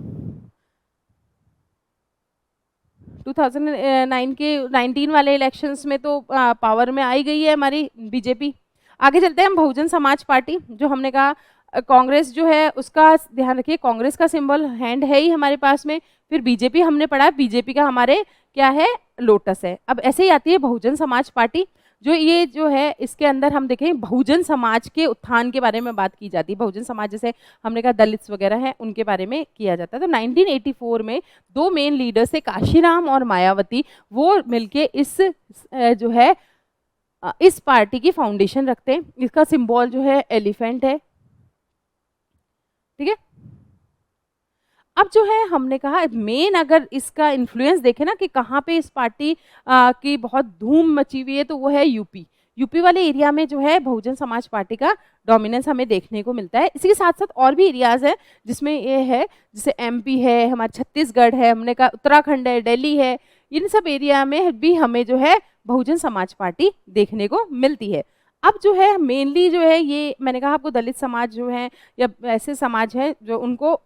2009 के 19 वाले इलेक्शंस में तो पावर में आई गई है हमारी बीजेपी। आगे चलते हैं हम, बहुजन समाज पार्टी। जो हमने कहा कांग्रेस जो है उसका ध्यान रखिए, कांग्रेस का सिंबल हैंड है ही हमारे पास में। फिर बीजेपी हमने पढ़ा, बीजेपी का हमारे क्या है, लोटस है। अब ऐसे ही आती है बहुजन समाज पार्टी। जो ये जो है इसके अंदर हम देखें बहुजन समाज के उत्थान के बारे में बात की जाती है। बहुजन समाज जैसे हमने कहा दलित्स वगैरह हैं, उनके बारे में किया जाता है। तो 1984 में दो मेन लीडर्स थे, काशीराम और मायावती। वो मिलके इस जो है इस पार्टी की फाउंडेशन रखते हैं। इसका सिंबल जो है एलिफेंट है। ठीक है, अब जो है हमने कहा मेन अगर इसका इन्फ्लुएंस देखें ना कि कहाँ पे इस पार्टी की बहुत धूम मची हुई है, तो वो है यूपी। यूपी वाले एरिया में जो है बहुजन समाज पार्टी का डोमिनेंस हमें देखने को मिलता है। इसी के साथ साथ और भी एरियाज हैं जिसमें ये है, जैसे एमपी है, हमारा छत्तीसगढ़ है, हमने कहा उत्तराखंड है, दिल्ली है। इन सब एरिया में भी हमें जो है बहुजन समाज पार्टी देखने को मिलती है। अब जो है मेनली जो है ये मैंने कहा आपको, दलित समाज जो है या ऐसे समाज हैं जो उनको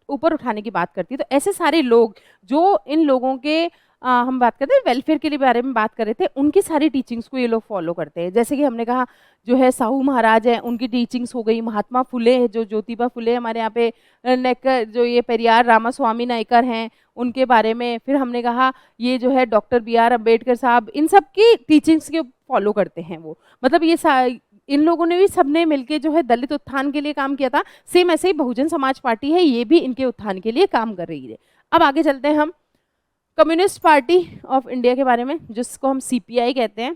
ऊपर उठाने की बात करती है। तो ऐसे सारे लोग जो इन लोगों के हम बात करते हैं वेलफेयर के लिए बारे में बात कर रहे थे, उनकी सारी टीचिंग्स को ये लोग फॉलो करते हैं। जैसे कि हमने कहा जो है साहू महाराज हैं, उनकी टीचिंग्स हो गई। महात्मा फुले है, जो ज्योतिबा फुले हमारे यहाँ पे नेकर, जो ये पेरियार रामास्वामी नायकर हैं, उनके बारे में। फिर हमने कहा ये जो है डॉक्टर बी.आर. अम्बेडकर साहब, इन सब की टीचिंग्स के फॉलो करते हैं वो। मतलब ये इन लोगों ने भी सबने मिलके जो है दलित उत्थान के लिए काम किया था। सेम ऐसे ही बहुजन समाज पार्टी है, ये भी इनके उत्थान के लिए काम कर रही है। अब आगे चलते हैं हम कम्युनिस्ट पार्टी ऑफ इंडिया के बारे में, जिसको हम सीपीआई कहते हैं।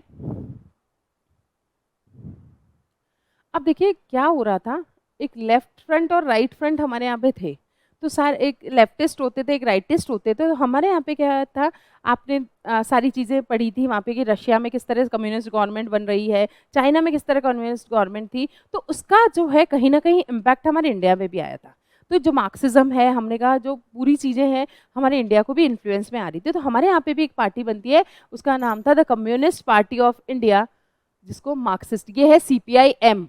अब देखिए क्या हो रहा था, एक लेफ्ट फ्रंट और राइट फ्रंट हमारे यहाँ पे थे। तो सारे एक लेफ्टिस्ट होते थे, एक राइटिस्ट होते थे। तो हमारे यहाँ पे क्या था, आपने सारी चीज़ें पढ़ी थी वहाँ पे कि रशिया में किस तरह से कम्युनिस्ट गवर्नमेंट बन रही है, चाइना में किस तरह कम्युनिस्ट गवर्नमेंट थी। तो उसका जो है कहीं ना कहीं इम्पैक्ट हमारे इंडिया में भी आया था। तो जो मार्क्सिज्म है, हमने कहा जो पूरी चीज़ें हैं हमारे इंडिया को भी इन्फ्लुएंस में आ रही थी। तो हमारे यहाँ पे भी एक पार्टी बनती है, उसका नाम था the communist party of India. जिसको मार्क्सिस्ट, ये है CPI-M,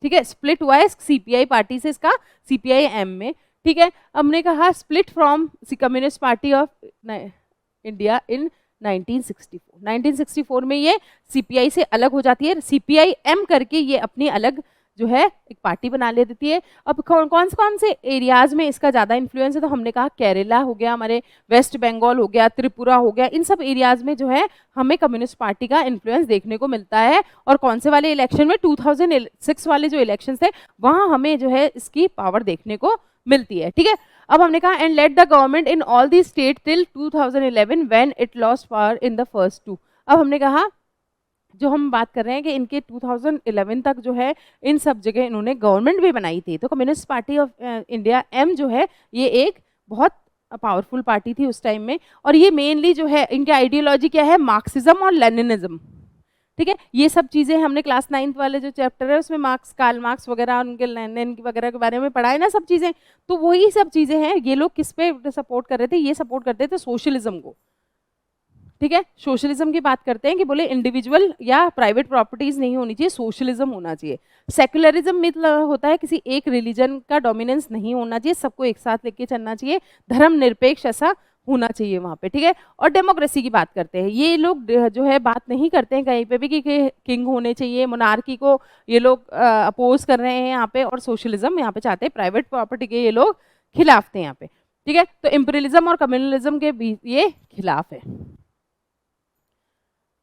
ठीक है, स्प्लिट हुआ है CPI पार्टी से इसका CPI-M में, ठीक है। हमने कहा split from communist party of India in 1964 में ये CPI से अलग हो जाती है, CPI-M करके ये अपनी अलग जो है एक पार्टी बना ले देती है। अब कौन से एरियाज में इसका ज़्यादा इन्फ्लुएंस है, तो हमने कहा केरला हो गया, हमारे वेस्ट बंगाल हो गया, त्रिपुरा हो गया, इन सब एरियाज में जो है हमें कम्युनिस्ट पार्टी का इन्फ्लुएंस देखने को मिलता है। और कौन से वाले इलेक्शन में, 2006 वाले जो इलेक्शन थे वहाँ हमें जो है इसकी पावर देखने को मिलती है, ठीक है। अब हमने कहा and led the government in all the state till 2011 when it lost power in the first two. अब हमने कहा जो हम बात कर रहे हैं कि इनके 2011 तक जो है इन सब जगह इन्होंने गवर्नमेंट भी बनाई थी। तो communist party of India M जो है ये एक बहुत पावरफुल पार्टी थी उस टाइम में, और ये मेनली जो है इनकी आइडियोलॉजी क्या है, मार्क्सिज्म और लेनिनिज्म, ठीक है। ये सब चीज़ें हमने क्लास 9th वाले जो चैप्टर है उसमें कार्ल मार्क्स वगैरह उनके लेनिन वगैरह के बारे में पढ़ा है ना सब चीज़ें, तो वही सब चीज़ें हैं। ये लोग किस पे सपोर्ट कर रहे थे, ये सपोर्ट करते थे सोशलिज्म को, ठीक है। सोशलिज्म की बात करते हैं कि बोले इंडिविजुअल या प्राइवेट प्रॉपर्टीज नहीं होनी चाहिए, सोशलिज्म होना चाहिए। सेक्युलरिज्म मतलब होता है किसी एक रिलीजन का डोमिनेंस नहीं होना चाहिए, सबको एक साथ लेके चलना चाहिए, धर्म निरपेक्ष ऐसा होना चाहिए वहाँ पे, ठीक है। और डेमोक्रेसी की बात करते हैं, ये लोग जो है बात नहीं करते हैं कहीं पे भी कि किंग होने चाहिए, मोनार्की को ये लोग अपोज कर रहे हैं यहाँ पे, और सोशलिज्म यहाँ पे चाहते हैं, प्राइवेट प्रॉपर्टी के ये लोग खिलाफ थे यहाँ पे, ठीक है। तो इम्पीरियलिज्म और कम्युनलिज्म के बीच ये खिलाफ है।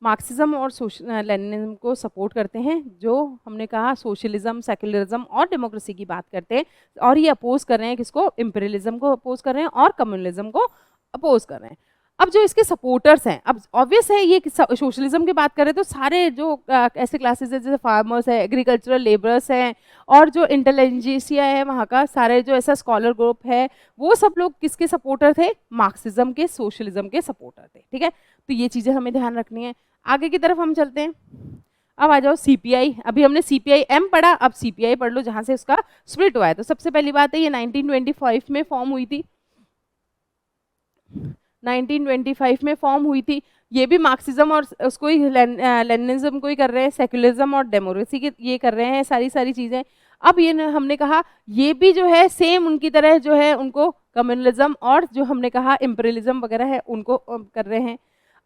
मार्क्सिज्म और लेनिनिज्म को सपोर्ट करते हैं, जो हमने कहा सोशलिज्म, सेक्युलरिज्म और डेमोक्रेसी की बात करते हैं, और ये अपोज कर रहे हैं किसको, इम्पीरियलिज्म को अपोज कर रहे हैं और कम्युनलिज्म को अपोज कर रहे हैं। अब जो इसके सपोर्टर्स हैं, अब ऑब्वियस है ये सोशलिज्म की बात करें तो सारे जो ऐसे क्लासेस है जैसे फार्मर्स है, एग्रीकल्चरल लेबरर्स हैं, और जो इंटेलिजेंसिया है वहाँ का, सारे जो ऐसा स्कॉलर ग्रुप है, वो सब लोग किसके सपोर्टर थे, मार्क्सिज्म के, सोशलिज्म के सपोर्टर थे, ठीक है। तो ये चीज़ें हमें ध्यान रखनी है। आगे की तरफ हम चलते हैं, अब आ जाओ CPI। अभी हमने CPI-M पढ़ा, अब CPI पढ़ लो जहाँ से उसका स्प्लिट हुआ है। तो सबसे पहली बात है ये 1925 में फॉर्म हुई थी, 1925 में फॉर्म हुई थी। ये भी मार्क्सिज्म और उसको ही लेनिनिज्म को ही कर रहे हैं, सेक्युलरिज्म और डेमोक्रेसी की ये कर रहे हैं सारी चीज़ें। अब ये हमने कहा ये भी जो है सेम उनकी तरह जो है उनको कम्युनलिज्म और जो हमने कहा इम्पीरियलिज्म वगैरह है उनको कर रहे हैं।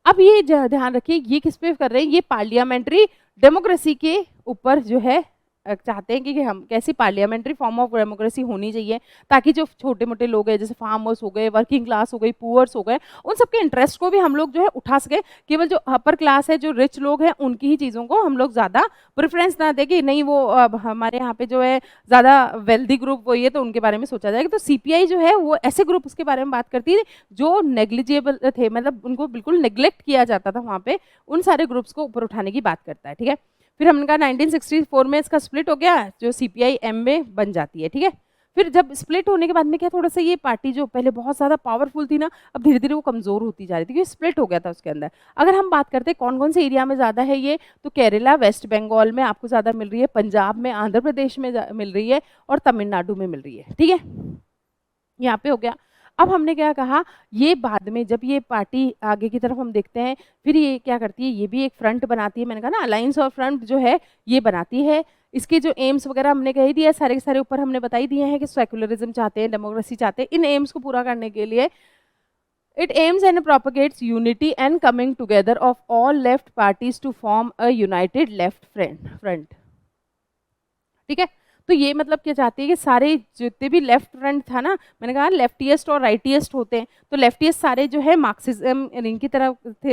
अब ये ध्यान रखिए ये किस पे कर रहे हैं, ये पार्लियामेंट्री डेमोक्रेसी के ऊपर जो है चाहते हैं कि हम कैसी पार्लियामेंट्री फॉर्म ऑफ डेमोक्रेसी होनी चाहिए, ताकि जो छोटे मोटे लोग हैं जैसे फार्मर्स हो गए, वर्किंग क्लास हो गई, पुअर्स हो गए, उन सबके इंटरेस्ट को भी हम लोग जो है उठा सके। केवल जो अपर क्लास है, जो रिच लोग हैं, उनकी ही चीज़ों को हम लोग ज़्यादा प्रेफरेंस ना दें कि नहीं वो हमारे यहाँ पे जो है ज़्यादा वेल्दी ग्रुप वही है तो उनके बारे में सोचा जाएगा। तो CPI जो है वो ऐसे ग्रुप उसके बारे में बात करती है जो नेग्लिजिबल थे, मतलब उनको बिल्कुल नेग्लेक्ट किया जाता था वहाँ पे, उन सारे ग्रुप्स को ऊपर उठाने की बात करता है, ठीक है। फिर हमने कहा 1964 में इसका स्प्लिट हो गया, जो CPI-M में बन जाती है, ठीक है। फिर जब स्प्लिट होने के बाद में क्या थोड़ा सा ये पार्टी जो पहले बहुत ज़्यादा पावरफुल थी ना, अब धीरे धीरे वो कमज़ोर होती जा रही थी क्योंकि स्प्लिट हो गया था उसके अंदर। अगर हम बात करते हैं कौन कौन से एरिया में ज़्यादा है ये, तो केरला, वेस्ट बंगाल में आपको ज़्यादा मिल रही है, पंजाब में, आंध्र प्रदेश में मिल रही है, और तमिलनाडु में मिल रही है, ठीक है। यहाँ पे हो गया। अब हमने क्या कहा, ये बाद में जब ये पार्टी आगे की तरफ हम देखते हैं, फिर ये क्या करती है, ये भी एक फ्रंट बनाती है। मैंने कहा ना अलायंस और फ्रंट जो है ये बनाती है। इसके जो एम्स वगैरह हमने कह ही दिया, सारे के सारे ऊपर हमने बता ही दिए हैं कि सेक्युलरिज्म चाहते हैं, डेमोक्रेसी चाहते हैं। इन एम्स को पूरा करने के लिए it aims and propagates unity and coming together of all left parties to form a united left front, ठीक है। तो ये मतलब क्या चाहती है कि सारे जितने भी लेफ्ट फ्रंट था ना, मैंने कहा लेफ्टिस्ट और राइटिस्ट होते हैं, तो लेफ्टिस्ट सारे जो है मार्क्सिज्म इनकी तरफ थे,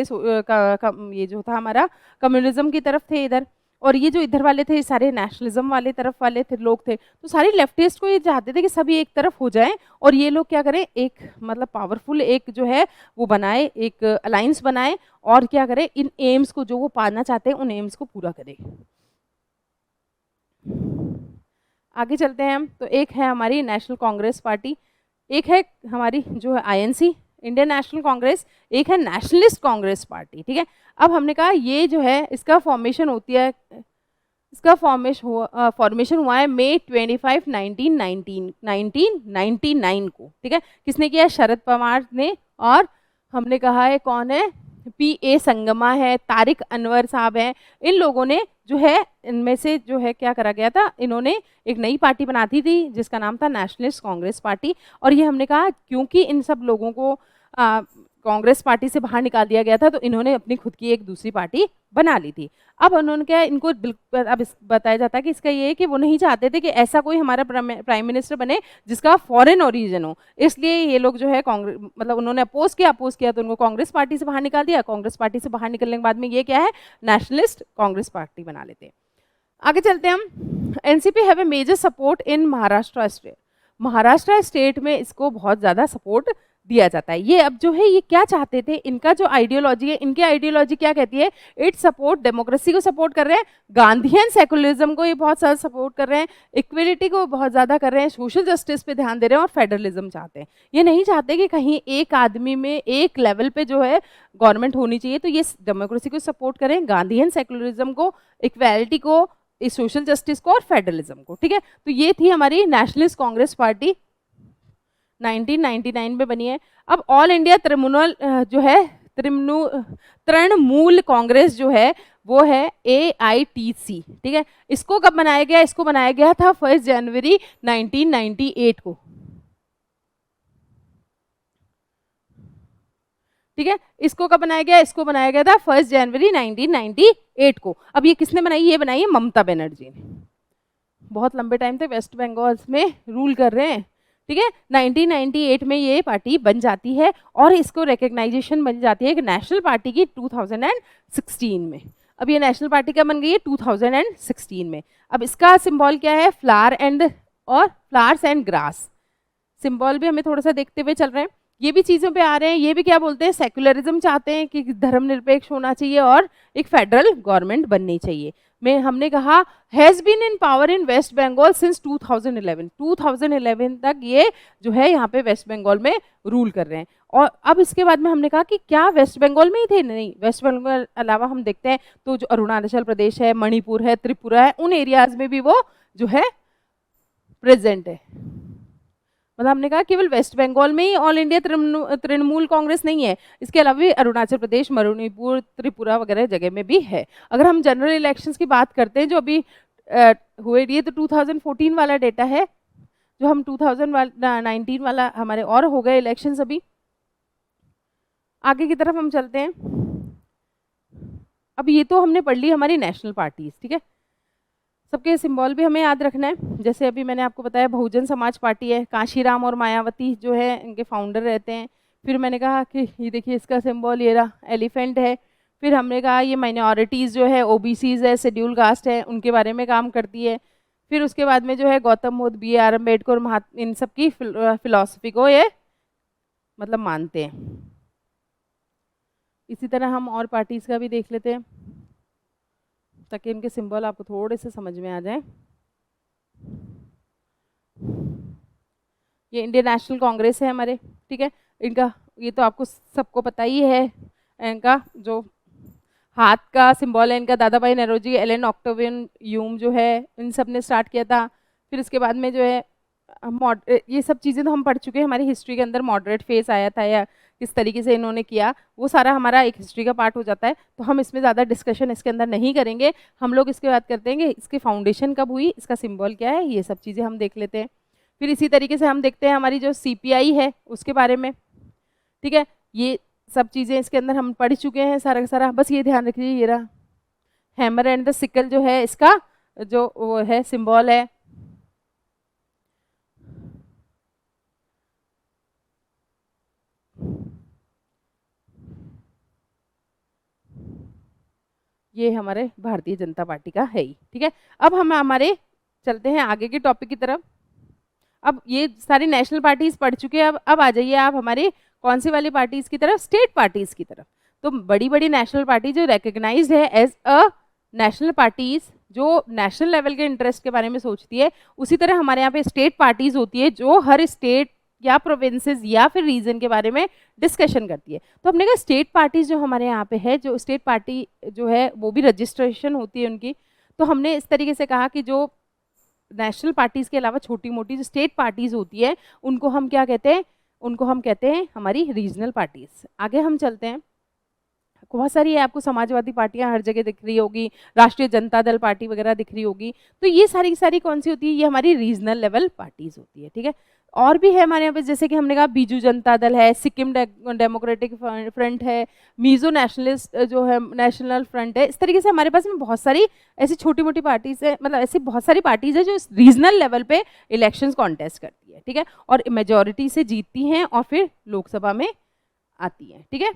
ये जो था हमारा कम्युनलिज्म की तरफ थे इधर, और ये जो इधर वाले थे सारे नेशनलिज्म वाले तरफ वाले थे लोग थे। तो सारे लेफ्टिस्ट को ये चाहते थे कि सभी एक तरफ हो जाएं, और ये लोग क्या करें, एक मतलब पावरफुल एक जो है वो बनाए, एक अलायंस बनाए, और क्या करें, इन एम्स को जो वो पाना चाहते हैं उन एम्स को पूरा करें। आगे चलते हैं हम, तो एक है हमारी नेशनल कांग्रेस पार्टी, एक है हमारी जो है INC इंडियन नेशनल कांग्रेस, एक है नेशनलिस्ट कांग्रेस पार्टी, ठीक है। अब हमने कहा ये जो है इसका फॉर्मेशन होती है, इसका फॉर्मेशन हुआ है मई 25, 1999 को, ठीक है। किसने किया, शरद पवार ने, और हमने कहा है कौन है, P.A. संगमा है, तारिक अनवर साहब हैं, इन लोगों ने जो है, इनमें से जो है क्या करा गया था, इन्होंने एक नई पार्टी बनाती थी जिसका नाम था नेशनलिस्ट कांग्रेस पार्टी। और ये हमने कहा क्योंकि इन सब लोगों को कांग्रेस पार्टी से बाहर निकाल दिया गया था, तो इन्होंने अपनी खुद की एक दूसरी पार्टी बना ली थी। अब उन्होंने क्या, इनको अब बताया जाता है कि इसका ये है कि वो नहीं चाहते थे कि ऐसा कोई हमारा प्राइम मिनिस्टर बने जिसका फॉरेन ओरिजिन हो, इसलिए ये लोग जो है कांग्रेस, मतलब उन्होंने अपोज किया तो उनको कांग्रेस पार्टी से बाहर निकाल दिया। कांग्रेस पार्टी से बाहर निकलने के बाद में ये क्या है, नेशनलिस्ट कांग्रेस पार्टी बना लेते हैं। आगे चलते हैं हम। NCP have a major support in Maharashtra state. Maharashtra state में इसको बहुत ज़्यादा सपोर्ट दिया जाता है। ये अब जो है ये क्या चाहते थे, इनका जो आइडियोलॉजी है, इनकी आइडियोलॉजी क्या कहती है, इट सपोर्ट डेमोक्रेसी को सपोर्ट कर रहे हैं, गांधीयन सेकुलरिज्म को ये बहुत ज़्यादा सपोर्ट कर रहे हैं, इक्वलिटी को बहुत ज़्यादा कर रहे हैं, सोशल जस्टिस पे ध्यान दे रहे हैं और फेडरलिज्म चाहते हैं। ये नहीं चाहते कि कहीं एक आदमी में एक लेवल पे जो है गवर्नमेंट होनी चाहिए, तो ये डेमोक्रेसी को सपोर्ट करें, गांधीयन सेकुलरिज्म को, इक्वालिटी को, इस सोशल जस्टिस को और फेडरलिज्म को। ठीक है, तो ये थी हमारी नेशनलिस्ट कांग्रेस पार्टी, 1999 में बनी है। अब ऑल इंडिया तृणमूल जो है, तृणमूल कांग्रेस जो है वो है AITC। ठीक है, इसको कब बनाया गया, इसको बनाया गया था 1 जनवरी 1998 को। ठीक है, इसको कब बनाया गया, इसको बनाया गया था 1 जनवरी 1998 को। अब ये किसने बनाई, ये बनाई है ममता बनर्जी ने। बहुत लंबे टाइम तक वेस्ट बंगाल में रूल कर रहे हैं। ठीक है, 1998 में ये पार्टी बन जाती है और इसको रिकग्नाइजेशन बन जाती है एक नेशनल पार्टी की 2016 में। अब ये नेशनल पार्टी क्या बन गई है, 2016 में। अब इसका सिंबल क्या है, फ्लावर्स एंड ग्रास। सिंबल भी हमें थोड़ा सा देखते हुए चल रहे हैं, ये भी चीज़ों पे आ रहे हैं। ये भी क्या बोलते हैं, सेक्युलरिज्म चाहते हैं कि धर्मनिरपेक्ष होना चाहिए और एक फेडरल गवर्नमेंट बननी चाहिए। में हमने कहा has been in power in West Bengal since 2011 तक ये जो है यहाँ पे वेस्ट बंगाल में रूल कर रहे हैं। और अब इसके बाद में हमने कहा कि क्या वेस्ट बंगाल में ही थे, नहीं, वेस्ट बंगाल अलावा हम देखते हैं तो जो अरुणाचल प्रदेश है, मणिपुर है, त्रिपुरा है, उन एरियाज में भी वो जो है प्रेजेंट है। मतलब हमने कहा केवल वेस्ट बंगाल में ही ऑल इंडिया तृणमूल कांग्रेस नहीं है, इसके अलावा भी अरुणाचल प्रदेश, मणिपुर, त्रिपुरा वगैरह जगह में भी है। अगर हम जनरल इलेक्शंस की बात करते हैं जो अभी हुए, ये तो 2014 वाला डेटा है, जो हम 2019 वाला हमारे और हो गए इलेक्शंस। अभी आगे की तरफ हम चलते हैं। अब ये तो हमने पढ़ ली हमारी नेशनल पार्टीज। ठीक है, सबके सिंबल भी हमें याद रखना है। जैसे अभी मैंने आपको बताया बहुजन समाज पार्टी है, काशीराम और मायावती जो है इनके फाउंडर रहते हैं। फिर मैंने कहा कि ये देखिए इसका सिंबल ये रहा, एलिफेंट है। फिर हमने कहा ये माइनॉरिटीज़ जो है, OBCs है, शेड्यूल कास्ट है, उनके बारे में काम करती है। फिर उसके बाद में जो है गौतम बुद्ध, BR अम्बेडकर, महात्मा, इन सब की फिलॉसफी को ये मतलब मानते हैं। इसी तरह हम और पार्टीज़ का भी देख लेते हैं ताकि इनके सिंबल आपको थोड़े से समझ में आ जाए। ये इंडियन नेशनल कांग्रेस है हमारे। ठीक है, इनका ये तो आपको सबको पता ही है। इनका जो हाथ का सिंबल है, इनका दादा भाई नौरोजी, एलन ऑक्टेवियन ह्यूम जो है, इन सब ने स्टार्ट किया था। फिर इसके बाद में जो है ये सब चीज़ें तो हम पढ़ चुके हैं, हमारी हिस्ट्री के अंदर मॉडरेट फेस आया था या किस तरीके से इन्होंने किया, वो सारा हमारा एक हिस्ट्री का पार्ट हो जाता है। तो हम इसमें ज़्यादा डिस्कशन इसके अंदर नहीं करेंगे। हम लोग इसके बात करते हैं कि इसकी फाउंडेशन कब हुई, इसका सिंबल क्या है, ये सब चीज़ें हम देख लेते हैं। फिर इसी तरीके से हम देखते हैं हमारी जो CPI है उसके बारे में। ठीक है, ये सब चीज़ें इसके अंदर हम पढ़ चुके हैं सारा का सारा। बस ये ध्यान रखिए, ये रहा हैमर एंड द सिकल जो है, इसका जो वो है सिंबल है। ये हमारे भारतीय जनता पार्टी का है ही। ठीक है, अब हम हमारे चलते हैं आगे के टॉपिक की तरफ। अब ये सारी नेशनल पार्टीज पढ़ चुके हैं। अब आ जाइए आप हमारी कौन सी वाली पार्टीज की तरफ, स्टेट पार्टीज की तरफ। तो बड़ी बड़ी नेशनल पार्टी जो रिकग्नाइज्ड है एज अ नेशनल पार्टीज, जो नेशनल लेवल के इंटरेस्ट के बारे में सोचती है, उसी तरह हमारे यहाँ पे स्टेट पार्टीज होती है जो हर स्टेट या प्रोविंसेस या फिर रीजन के बारे में डिस्कशन करती है। तो हमने कहा स्टेट पार्टीज जो हमारे यहाँ पे है, जो स्टेट पार्टी जो है वो भी रजिस्ट्रेशन होती है उनकी। तो हमने इस तरीके से कहा कि जो नेशनल पार्टीज के अलावा छोटी मोटी जो स्टेट पार्टीज होती है उनको हम क्या कहते हैं, उनको हम कहते हैं हमारी रीजनल पार्टीज। आगे हम चलते हैं। बहुत सारी है, आपको समाजवादी पार्टियां हर जगह दिख रही होगी, राष्ट्रीय जनता दल पार्टी वगैरह दिख रही होगी। तो ये सारी की सारी कौन सी होती है, ये हमारी रीजनल लेवल पार्टीज होती है, ठीक है। और भी है हमारे यहाँ पे, जैसे कि हमने कहा बीजू जनता दल है, सिक्किम डेमोक्रेटिक फ्रंट है, मिजो नेशनलिस्ट जो है नेशनल फ्रंट है। इस तरीके से हमारे पास में बहुत सारी ऐसी छोटी मोटी पार्टीज है, मतलब ऐसी बहुत सारी पार्टीज है जो रीजनल लेवल पे इलेक्शंस कॉन्टेस्ट करती है, ठीक है, और मेजोरिटी से जीतती हैं और फिर लोकसभा में आती हैं, ठीक है।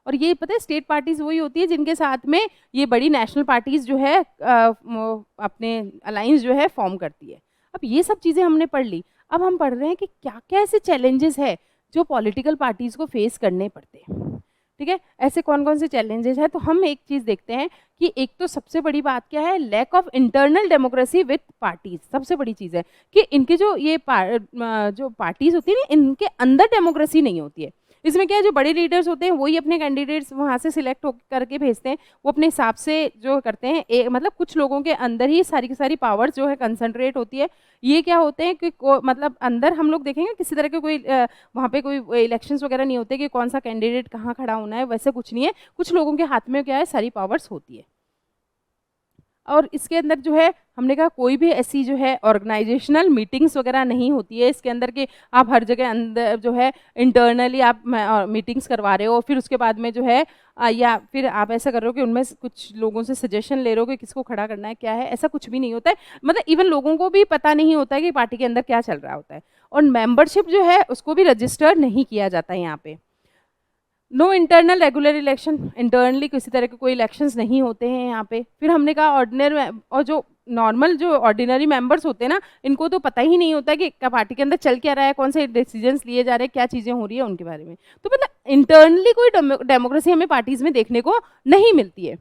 और ये पता है स्टेट पार्टीज वही होती है जिनके साथ में ये बड़ी नेशनल पार्टीज जो है अपने अलायंस जो है फॉर्म करती है। अब ये सब चीज़ें हमने पढ़ ली, अब हम पढ़ रहे हैं कि क्या क्या ऐसे चैलेंजेस है जो पॉलिटिकल पार्टीज को फेस करने पड़ते हैं, ठीक है। ऐसे कौन कौन से चैलेंजेस हैं, तो हम एक चीज़ देखते हैं कि एक तो सबसे बड़ी बात क्या है, lack of internal democracy with parties. सबसे बड़ी चीज़ है कि इनके जो ये जो पार्टीज होती है ना, इनके अंदर डेमोक्रेसी नहीं होती है। इसमें क्या है, जो बड़े लीडर्स होते हैं वही अपने कैंडिडेट्स वहाँ से सिलेक्ट हो करके भेजते हैं, वो अपने हिसाब से जो करते हैं, मतलब कुछ लोगों के अंदर ही सारी की सारी पावर्स जो है कंसंट्रेट होती है। ये क्या होते हैं कि मतलब अंदर हम लोग देखेंगे किसी तरह के कोई वहाँ पे कोई इलेक्शंस वगैरह नहीं होते कि कौन सा कैंडिडेट कहाँ खड़ा होना है, वैसे कुछ नहीं है। कुछ लोगों के हाथ में क्या है, सारी पावर्स होती है। और इसके अंदर जो है हमने कहा कोई भी ऐसी जो है ऑर्गेनाइजेशनल मीटिंग्स वगैरह नहीं होती है इसके अंदर, कि आप हर जगह अंदर जो है इंटरनली आप मीटिंग्स करवा रहे हो, फिर उसके बाद में जो है या फिर आप ऐसा कर रहे हो कि उनमें कुछ लोगों से सजेशन ले रहे हो कि किसको खड़ा करना है, क्या है, ऐसा कुछ भी नहीं होता है। मतलब इवन लोगों को भी पता नहीं होता है कि पार्टी के अंदर क्या चल रहा होता है। और मेंबरशिप जो है उसको भी रजिस्टर नहीं किया जाता है यहाँ पे। No internal regular election, internally किसी तरह के कोई इलेक्शंस नहीं होते हैं यहाँ पे। फिर हमने कहा ऑर्डिनरी और जो नॉर्मल जो ऑर्डिनरी मेंबर्स होते हैं ना, इनको तो पता ही नहीं होता कि पार्टी के अंदर चल क्या रहा है, कौन से डिसीजंस लिए जा रहे हैं, क्या चीज़ें हो रही है उनके बारे में। तो मतलब इंटरनली कोई डेमोक्रेसी हमें पार्टीज में देखने को नहीं मिलती है।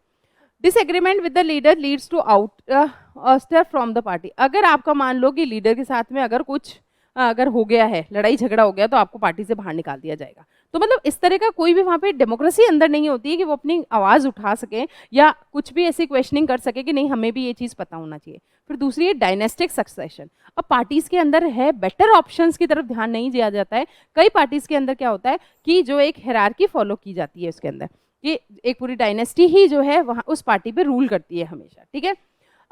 Disagreement with the leader leads to ouster from the party. अगर आपका मान लो कि लीडर के साथ में अगर कुछ अगर हो गया है, लड़ाई झगड़ा हो गया, तो आपको पार्टी से बाहर निकाल दिया जाएगा। तो मतलब इस तरह का कोई भी वहाँ पे डेमोक्रेसी अंदर नहीं होती है कि वो अपनी आवाज़ उठा सके या कुछ भी ऐसी क्वेश्चनिंग कर सके कि नहीं हमें भी ये चीज़ पता होना चाहिए। फिर दूसरी है डायनेस्टिक सक्सेशन। अब पार्टीज़ के अंदर है बेटर ऑप्शंस की तरफ ध्यान नहीं दिया जाता है। कई पार्टीज़ के अंदर क्या होता है कि जो एक हायरार्की फॉलो की जाती है उसके अंदर, कि एक पूरी डायनेस्टी ही जो है वहाँ उस पार्टी पे रूल करती है हमेशा, ठीक है।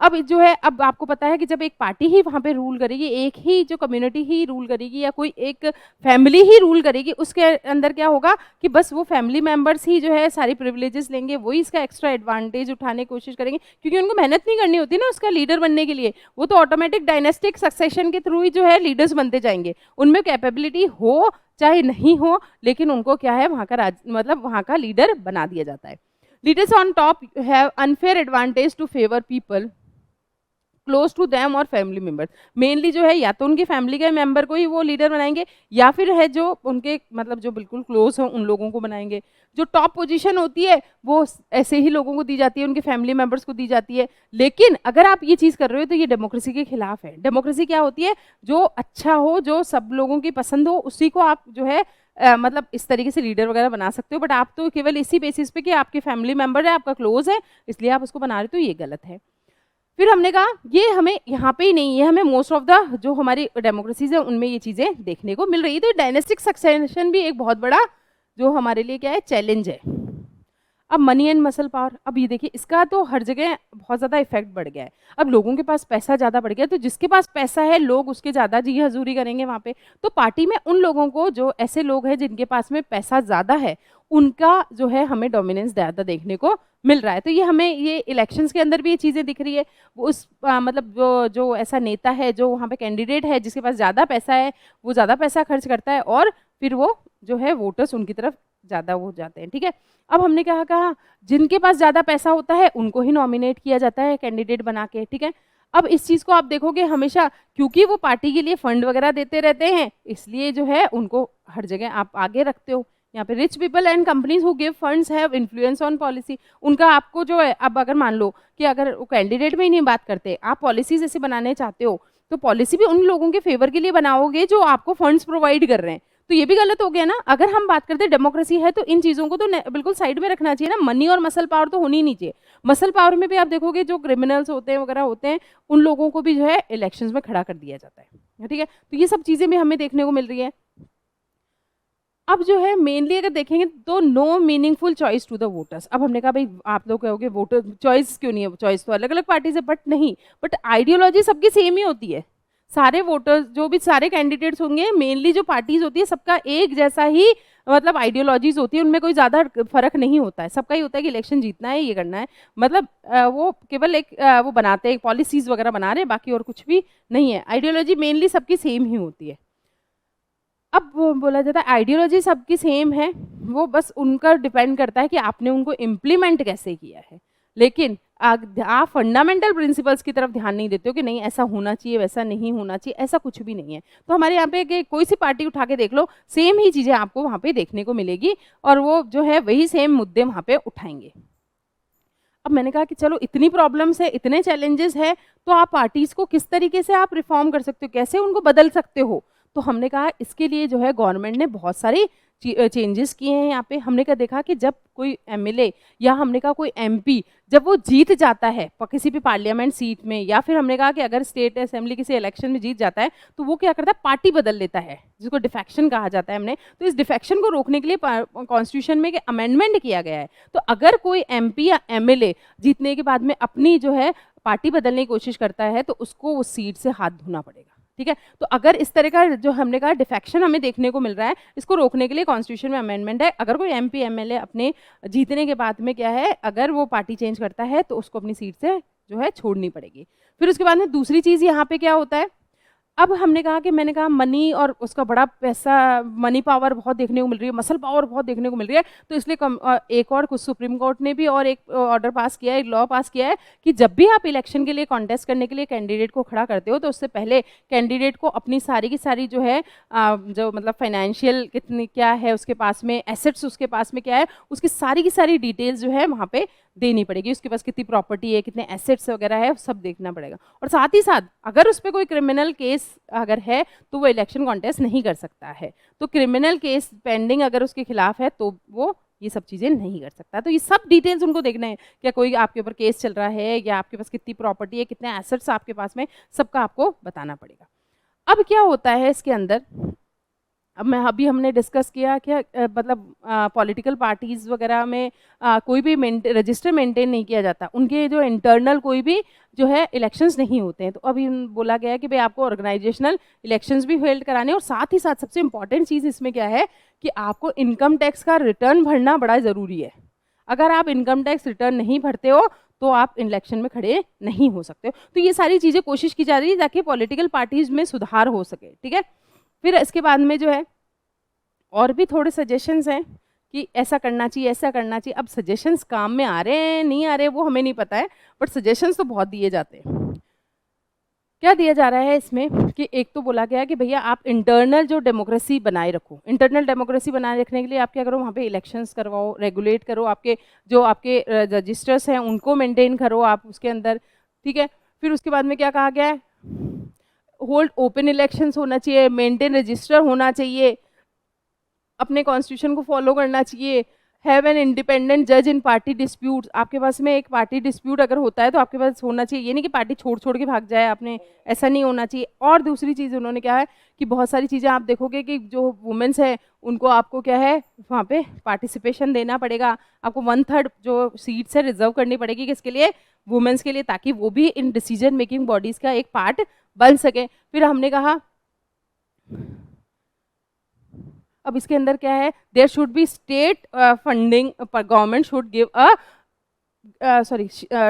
अब जो है, अब आपको पता है कि जब एक पार्टी ही वहाँ पे रूल करेगी, एक ही जो कम्युनिटी ही रूल करेगी या कोई एक फैमिली ही रूल करेगी, उसके अंदर क्या होगा कि बस वो फैमिली मेंबर्स ही जो है सारी प्रिविलेजेस लेंगे, वही इसका एक्स्ट्रा एडवांटेज उठाने की कोशिश करेंगे, क्योंकि उनको मेहनत नहीं करनी होती ना उसका लीडर बनने के लिए। वो तो ऑटोमेटिक डायनेस्टिक सक्सेशन के थ्रू ही जो है लीडर्स बनते जाएंगे। उनमें कैपेबिलिटी हो चाहे नहीं हो, लेकिन उनको क्या है वहाँ का मतलब वहाँ का लीडर बना दिया जाता है। Leaders on top have unfair advantage to favour people close to them और फैमिली मेंबर्स। मेनली जो है या तो उनकी फैमिली के मेंबर को ही वो लीडर बनाएंगे, या फिर है जो उनके मतलब जो बिल्कुल क्लोज हो उन लोगों को बनाएंगे। जो टॉप पोजीशन होती है वो ऐसे ही लोगों को दी जाती है, उनके फैमिली मेंबर्स को दी जाती है। लेकिन अगर आप ये चीज़ कर रहे हो तो ये डेमोक्रेसी के खिलाफ है। डेमोक्रेसी क्या होती है, जो अच्छा हो, जो सब लोगों की पसंद हो, उसी को आप जो है मतलब इस तरीके से लीडर वगैरह बना सकते हो। बट आप तो केवल इसी बेसिस पे कि आपके फैमिली मेंबर है, आपका क्लोज है, इसलिए आप उसको बना रहे हो, तो ये गलत है। फिर हमने कहा ये हमें यहाँ पे ही नहीं, ये हमें मोस्ट ऑफ द जो हमारी डेमोक्रेसीज है उनमें ये चीज़ें देखने को मिल रही है। तो डायनेस्टिक सक्सेशन भी एक बहुत बड़ा जो हमारे लिए क्या है, चैलेंज है। अब मनी एंड मसल पावर, अब ये देखिए इसका तो हर जगह बहुत ज़्यादा इफेक्ट बढ़ गया है। अब लोगों के पास पैसा ज़्यादा बढ़ गया, तो जिसके पास पैसा है लोग उसके ज़्यादा जी हजूरी करेंगे वहाँ पे। तो पार्टी में उन लोगों को, जो ऐसे लोग हैं जिनके पास में पैसा ज़्यादा है, उनका जो है हमें डोमिनेंस ज़्यादा देखने को मिल रहा है। तो ये हमें ये इलेक्शंस के अंदर भी ये चीज़ें दिख रही है। उस मतलब जो ऐसा नेता है, जो वहाँ पे कैंडिडेट है जिसके पास ज़्यादा पैसा है, वो ज़्यादा पैसा खर्च करता है और फिर वो जो है वोटर्स उनकी तरफ ज़्यादा हो जाते हैं, ठीक है। अब हमने कहा जिनके पास ज़्यादा पैसा होता है उनको ही नॉमिनेट किया जाता है कैंडिडेट बना के, ठीक है। अब इस चीज़ को आप देखोगे हमेशा, क्योंकि वो पार्टी के लिए फंड वगैरह देते रहते हैं, इसलिए जो है उनको हर जगह आप आगे रखते हो। यहाँ पे rich people and companies who give funds have influence on policy. उनका आपको जो है, अब अगर मान लो कि अगर वो कैंडिडेट में ही नहीं बात करते, आप पॉलिसीज ऐसे बनाने चाहते हो, तो पॉलिसी भी उन लोगों के फेवर के लिए बनाओगे जो आपको फंड्स प्रोवाइड कर रहे हैं। तो ये भी गलत हो गया ना। अगर हम बात करते हैं डेमोक्रेसी है, तो इन चीज़ों को तो बिल्कुल साइड में रखना चाहिए ना। मनी और मसल पावर तो होनी ही नहीं चाहिए। मसल पावर में भी आप देखोगे जो क्रिमिनल्स होते हैं वगैरह होते हैं, उन लोगों को भी जो है इलेक्शंस में खड़ा कर दिया जाता है, ठीक है। तो ये सब चीज़ें भी हमें देखने को मिल रही है। अब जो है मेनली अगर देखेंगे तो no meaningful choice to the voters. अब हमने कहा भाई आप लोग कहोगे वोटर चॉइस क्यों नहीं है, चॉइस तो अलग अलग पार्टीज है, बट नहीं, बट आइडियोलॉजी सबकी सेम ही होती है। सारे वोटर्स जो भी सारे कैंडिडेट्स होंगे, मेनली जो पार्टीज होती है सबका एक जैसा ही मतलब आइडियोलॉजीज होती है, उनमें कोई ज़्यादा फर्क नहीं होता है। सबका ही होता है कि इलेक्शन जीतना है, ये करना है, मतलब वो केवल एक वो बनाते हैं पॉलिसीज वगैरह बना रहे हैं, बाकी और कुछ भी नहीं है। आइडियोलॉजी मेनली सबकी सेम ही होती है। अब वो बोला जाता है आइडियोलॉजी सबकी सेम है, वो बस उनका डिपेंड करता है कि आपने उनको इम्प्लीमेंट कैसे किया है। लेकिन आप फंडामेंटल प्रिंसिपल्स की तरफ ध्यान नहीं देते हो कि नहीं ऐसा होना चाहिए, वैसा नहीं होना चाहिए, ऐसा कुछ भी नहीं है। तो हमारे यहाँ पे कोई सी पार्टी उठा के देख लो, सेम ही चीज़ें आपको वहाँ पे देखने को मिलेगी, और वो जो है वही सेम मुद्दे वहाँ पे उठाएंगे। अब मैंने कहा कि चलो इतनी प्रॉब्लम्स है, इतने चैलेंजेस है, तो आप पार्टीज को किस तरीके से आप रिफॉर्म कर सकते हो, कैसे उनको बदल सकते हो। तो हमने कहा इसके लिए जो है गवर्नमेंट ने बहुत सारी चेंजेस किए हैं यहाँ पे। हमने कहा देखा कि जब कोई एमएलए या हमने कहा कोई एमपी जब वो जीत जाता है किसी भी पार्लियामेंट सीट में, या फिर हमने कहा कि अगर स्टेट असेंबली किसी इलेक्शन में जीत जाता है, तो वो क्या करता है, पार्टी बदल लेता है, जिसको डिफेक्शन कहा जाता है हमने। तो इस डिफेक्शन को रोकने के लिए कॉन्स्टिट्यूशन में एक अमेंडमेंट किया गया है। तो अगर कोई एमपी या एमएलए जीतने के बाद में अपनी जो है पार्टी बदलने की कोशिश करता है, तो उसको उस सीट से हाथ धोना पड़ेगा। ठीक है, तो अगर इस तरह का जो हमने कहा डिफेक्शन हमें देखने को मिल रहा है, इसको रोकने के लिए कॉन्स्टिट्यूशन में अमेंडमेंट है। अगर कोई एमपी एमएलए अपने जीतने के बाद में क्या है, अगर वो पार्टी चेंज करता है, तो उसको अपनी सीट से जो है छोड़नी पड़ेगी। फिर उसके बाद में दूसरी चीज़ यहाँ पे क्या होता है, अब हमने कहा कि मैंने कहा मनी और उसका बड़ा पैसा, मनी पावर बहुत देखने को मिल रही है, मसल पावर बहुत देखने को मिल रही है, तो इसलिए एक और कुछ सुप्रीम कोर्ट ने भी और एक ऑर्डर पास किया है, एक लॉ पास किया है कि जब भी आप इलेक्शन के लिए कॉन्टेस्ट करने के लिए कैंडिडेट को खड़ा करते हो, तो उससे पहले कैंडिडेट को अपनी सारी की सारी जो है जो मतलब फाइनेंशियल कितनी क्या है उसके पास में, एसेट्स उसके पास में क्या है, उसकी सारी की सारी डिटेल्स जो है वहाँ पे देनी पड़ेगी। उसके पास कितनी प्रॉपर्टी है, कितने एसेट्स वगैरह है, सब देखना पड़ेगा। और साथ ही साथ अगर उस पर कोई क्रिमिनल केस अगर है, तो वो इलेक्शन कॉन्टेस्ट नहीं कर सकता है। तो क्रिमिनल केस पेंडिंग अगर उसके खिलाफ है, तो वो ये सब चीज़ें नहीं कर सकता। तो ये सब डिटेल्स उनको देखना है, क्या कोई आपके ऊपर केस चल रहा है, या आपके पास कितनी प्रॉपर्टी है, कितने एसेट्स आपके पास में, सबका आपको बताना पड़ेगा। अब क्या होता है इसके अंदर, अब मैं अभी हमने डिस्कस किया कि मतलब पॉलिटिकल पार्टीज़ वगैरह में कोई भी रजिस्टर मेंटेन नहीं किया जाता, उनके जो इंटरनल कोई भी जो है इलेक्शंस नहीं होते हैं। तो अभी बोला गया है कि भाई आपको ऑर्गेनाइजेशनल इलेक्शंस भी हेल्ड कराने, और साथ ही साथ सबसे इंपॉर्टेंट चीज़ इसमें क्या है कि आपको इनकम टैक्स का रिटर्न भरना बड़ा ज़रूरी है। अगर आप इनकम टैक्स रिटर्न नहीं भरते हो, तो आप इलेक्शन में खड़े नहीं हो सकते हो। तो ये सारी चीज़ें कोशिश की जा रही है ताकि पॉलिटिकल पार्टीज में सुधार हो सके। ठीक है, फिर इसके बाद में जो है और भी थोड़े सजेशंस हैं कि ऐसा करना चाहिए, ऐसा करना चाहिए। अब सजेशंस काम में आ रहे हैं नहीं आ रहे वो हमें नहीं पता है, बट सजेशंस तो बहुत दिए जाते हैं। क्या दिया जा रहा है इसमें कि एक तो बोला गया कि भैया आप इंटरनल जो डेमोक्रेसी बनाए रखो। इंटरनल डेमोक्रेसी बनाए रखने के लिए आप क्या करो, वहाँ पे इलेक्शंस करवाओ, रेगुलेट करो, आपके जो आपके रजिस्टर्स हैं उनको मेंटेन करो आप उसके अंदर। ठीक है, फिर उसके बाद में क्या कहा गया है, होल्ड ओपन इलेक्शंस होना चाहिए, मेंटेन रजिस्टर होना चाहिए, अपने कॉन्स्टिट्यूशन को फॉलो करना चाहिए, हैव एन इंडिपेंडेंट जज इन पार्टी डिस्प्यूट। आपके पास में एक पार्टी डिस्प्यूट अगर होता है तो आपके पास होना चाहिए, ये नहीं कि पार्टी छोड़ छोड़ के भाग जाए आपने, ऐसा नहीं होना चाहिए। और दूसरी चीज़ उन्होंने क्या है कि बहुत सारी चीज़ें आप देखोगे कि जो वुमेन्स है उनको आपको क्या है वहाँ पे पार्टिसिपेशन देना पड़ेगा, आपको 1/3 जो सीट्स है रिजर्व करनी पड़ेगी किसके लिए, वुमेन्स के लिए, ताकि वो भी इन डिसीजन मेकिंग बॉडीज़ का एक पार्ट बन सके। फिर हमने कहा अब इसके अंदर क्या है, there should be state funding, government should give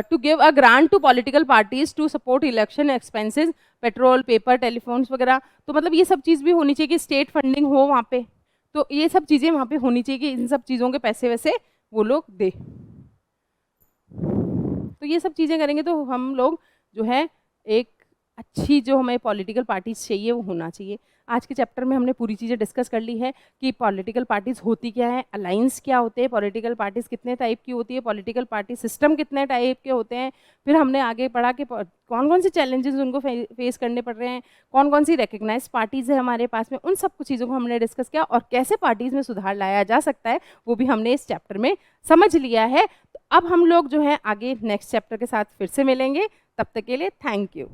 to give a grant to political parties to support election expenses, petrol, paper, telephones वगैरह। तो मतलब ये सब चीज़ भी होनी चाहिए कि स्टेट फंडिंग हो वहाँ पे, तो ये सब चीज़ें वहाँ पे होनी चाहिए कि इन सब चीज़ों के पैसे वैसे वो लोग दे। तो ये सब चीज़ें करेंगे तो हम लोग जो है एक अच्छी जो हमें पॉलिटिकल पार्टीज चाहिए वो होना चाहिए। आज के चैप्टर में हमने पूरी चीज़ें डिस्कस कर ली है कि पॉलिटिकल पार्टीज होती क्या है, अलायंस क्या होते हैं, पॉलिटिकल पार्टीज कितने टाइप की होती है, पॉलिटिकल पार्टी सिस्टम कितने टाइप के होते हैं। फिर हमने आगे पढ़ा कि कौन कौन से चैलेंजेस उनको फेस करने पड़ रहे हैं, कौन कौन सी रिकग्नाइज पार्टीज़ है हमारे पास में, उन सब कुछ चीज़ों को हमने डिस्कस किया, और कैसे पार्टीज़ में सुधार लाया जा सकता है वो भी हमने इस चैप्टर में समझ लिया है। तो अब हम लोग जो है आगे नेक्स्ट चैप्टर के साथ फिर से मिलेंगे, तब तक के लिए थैंक यू।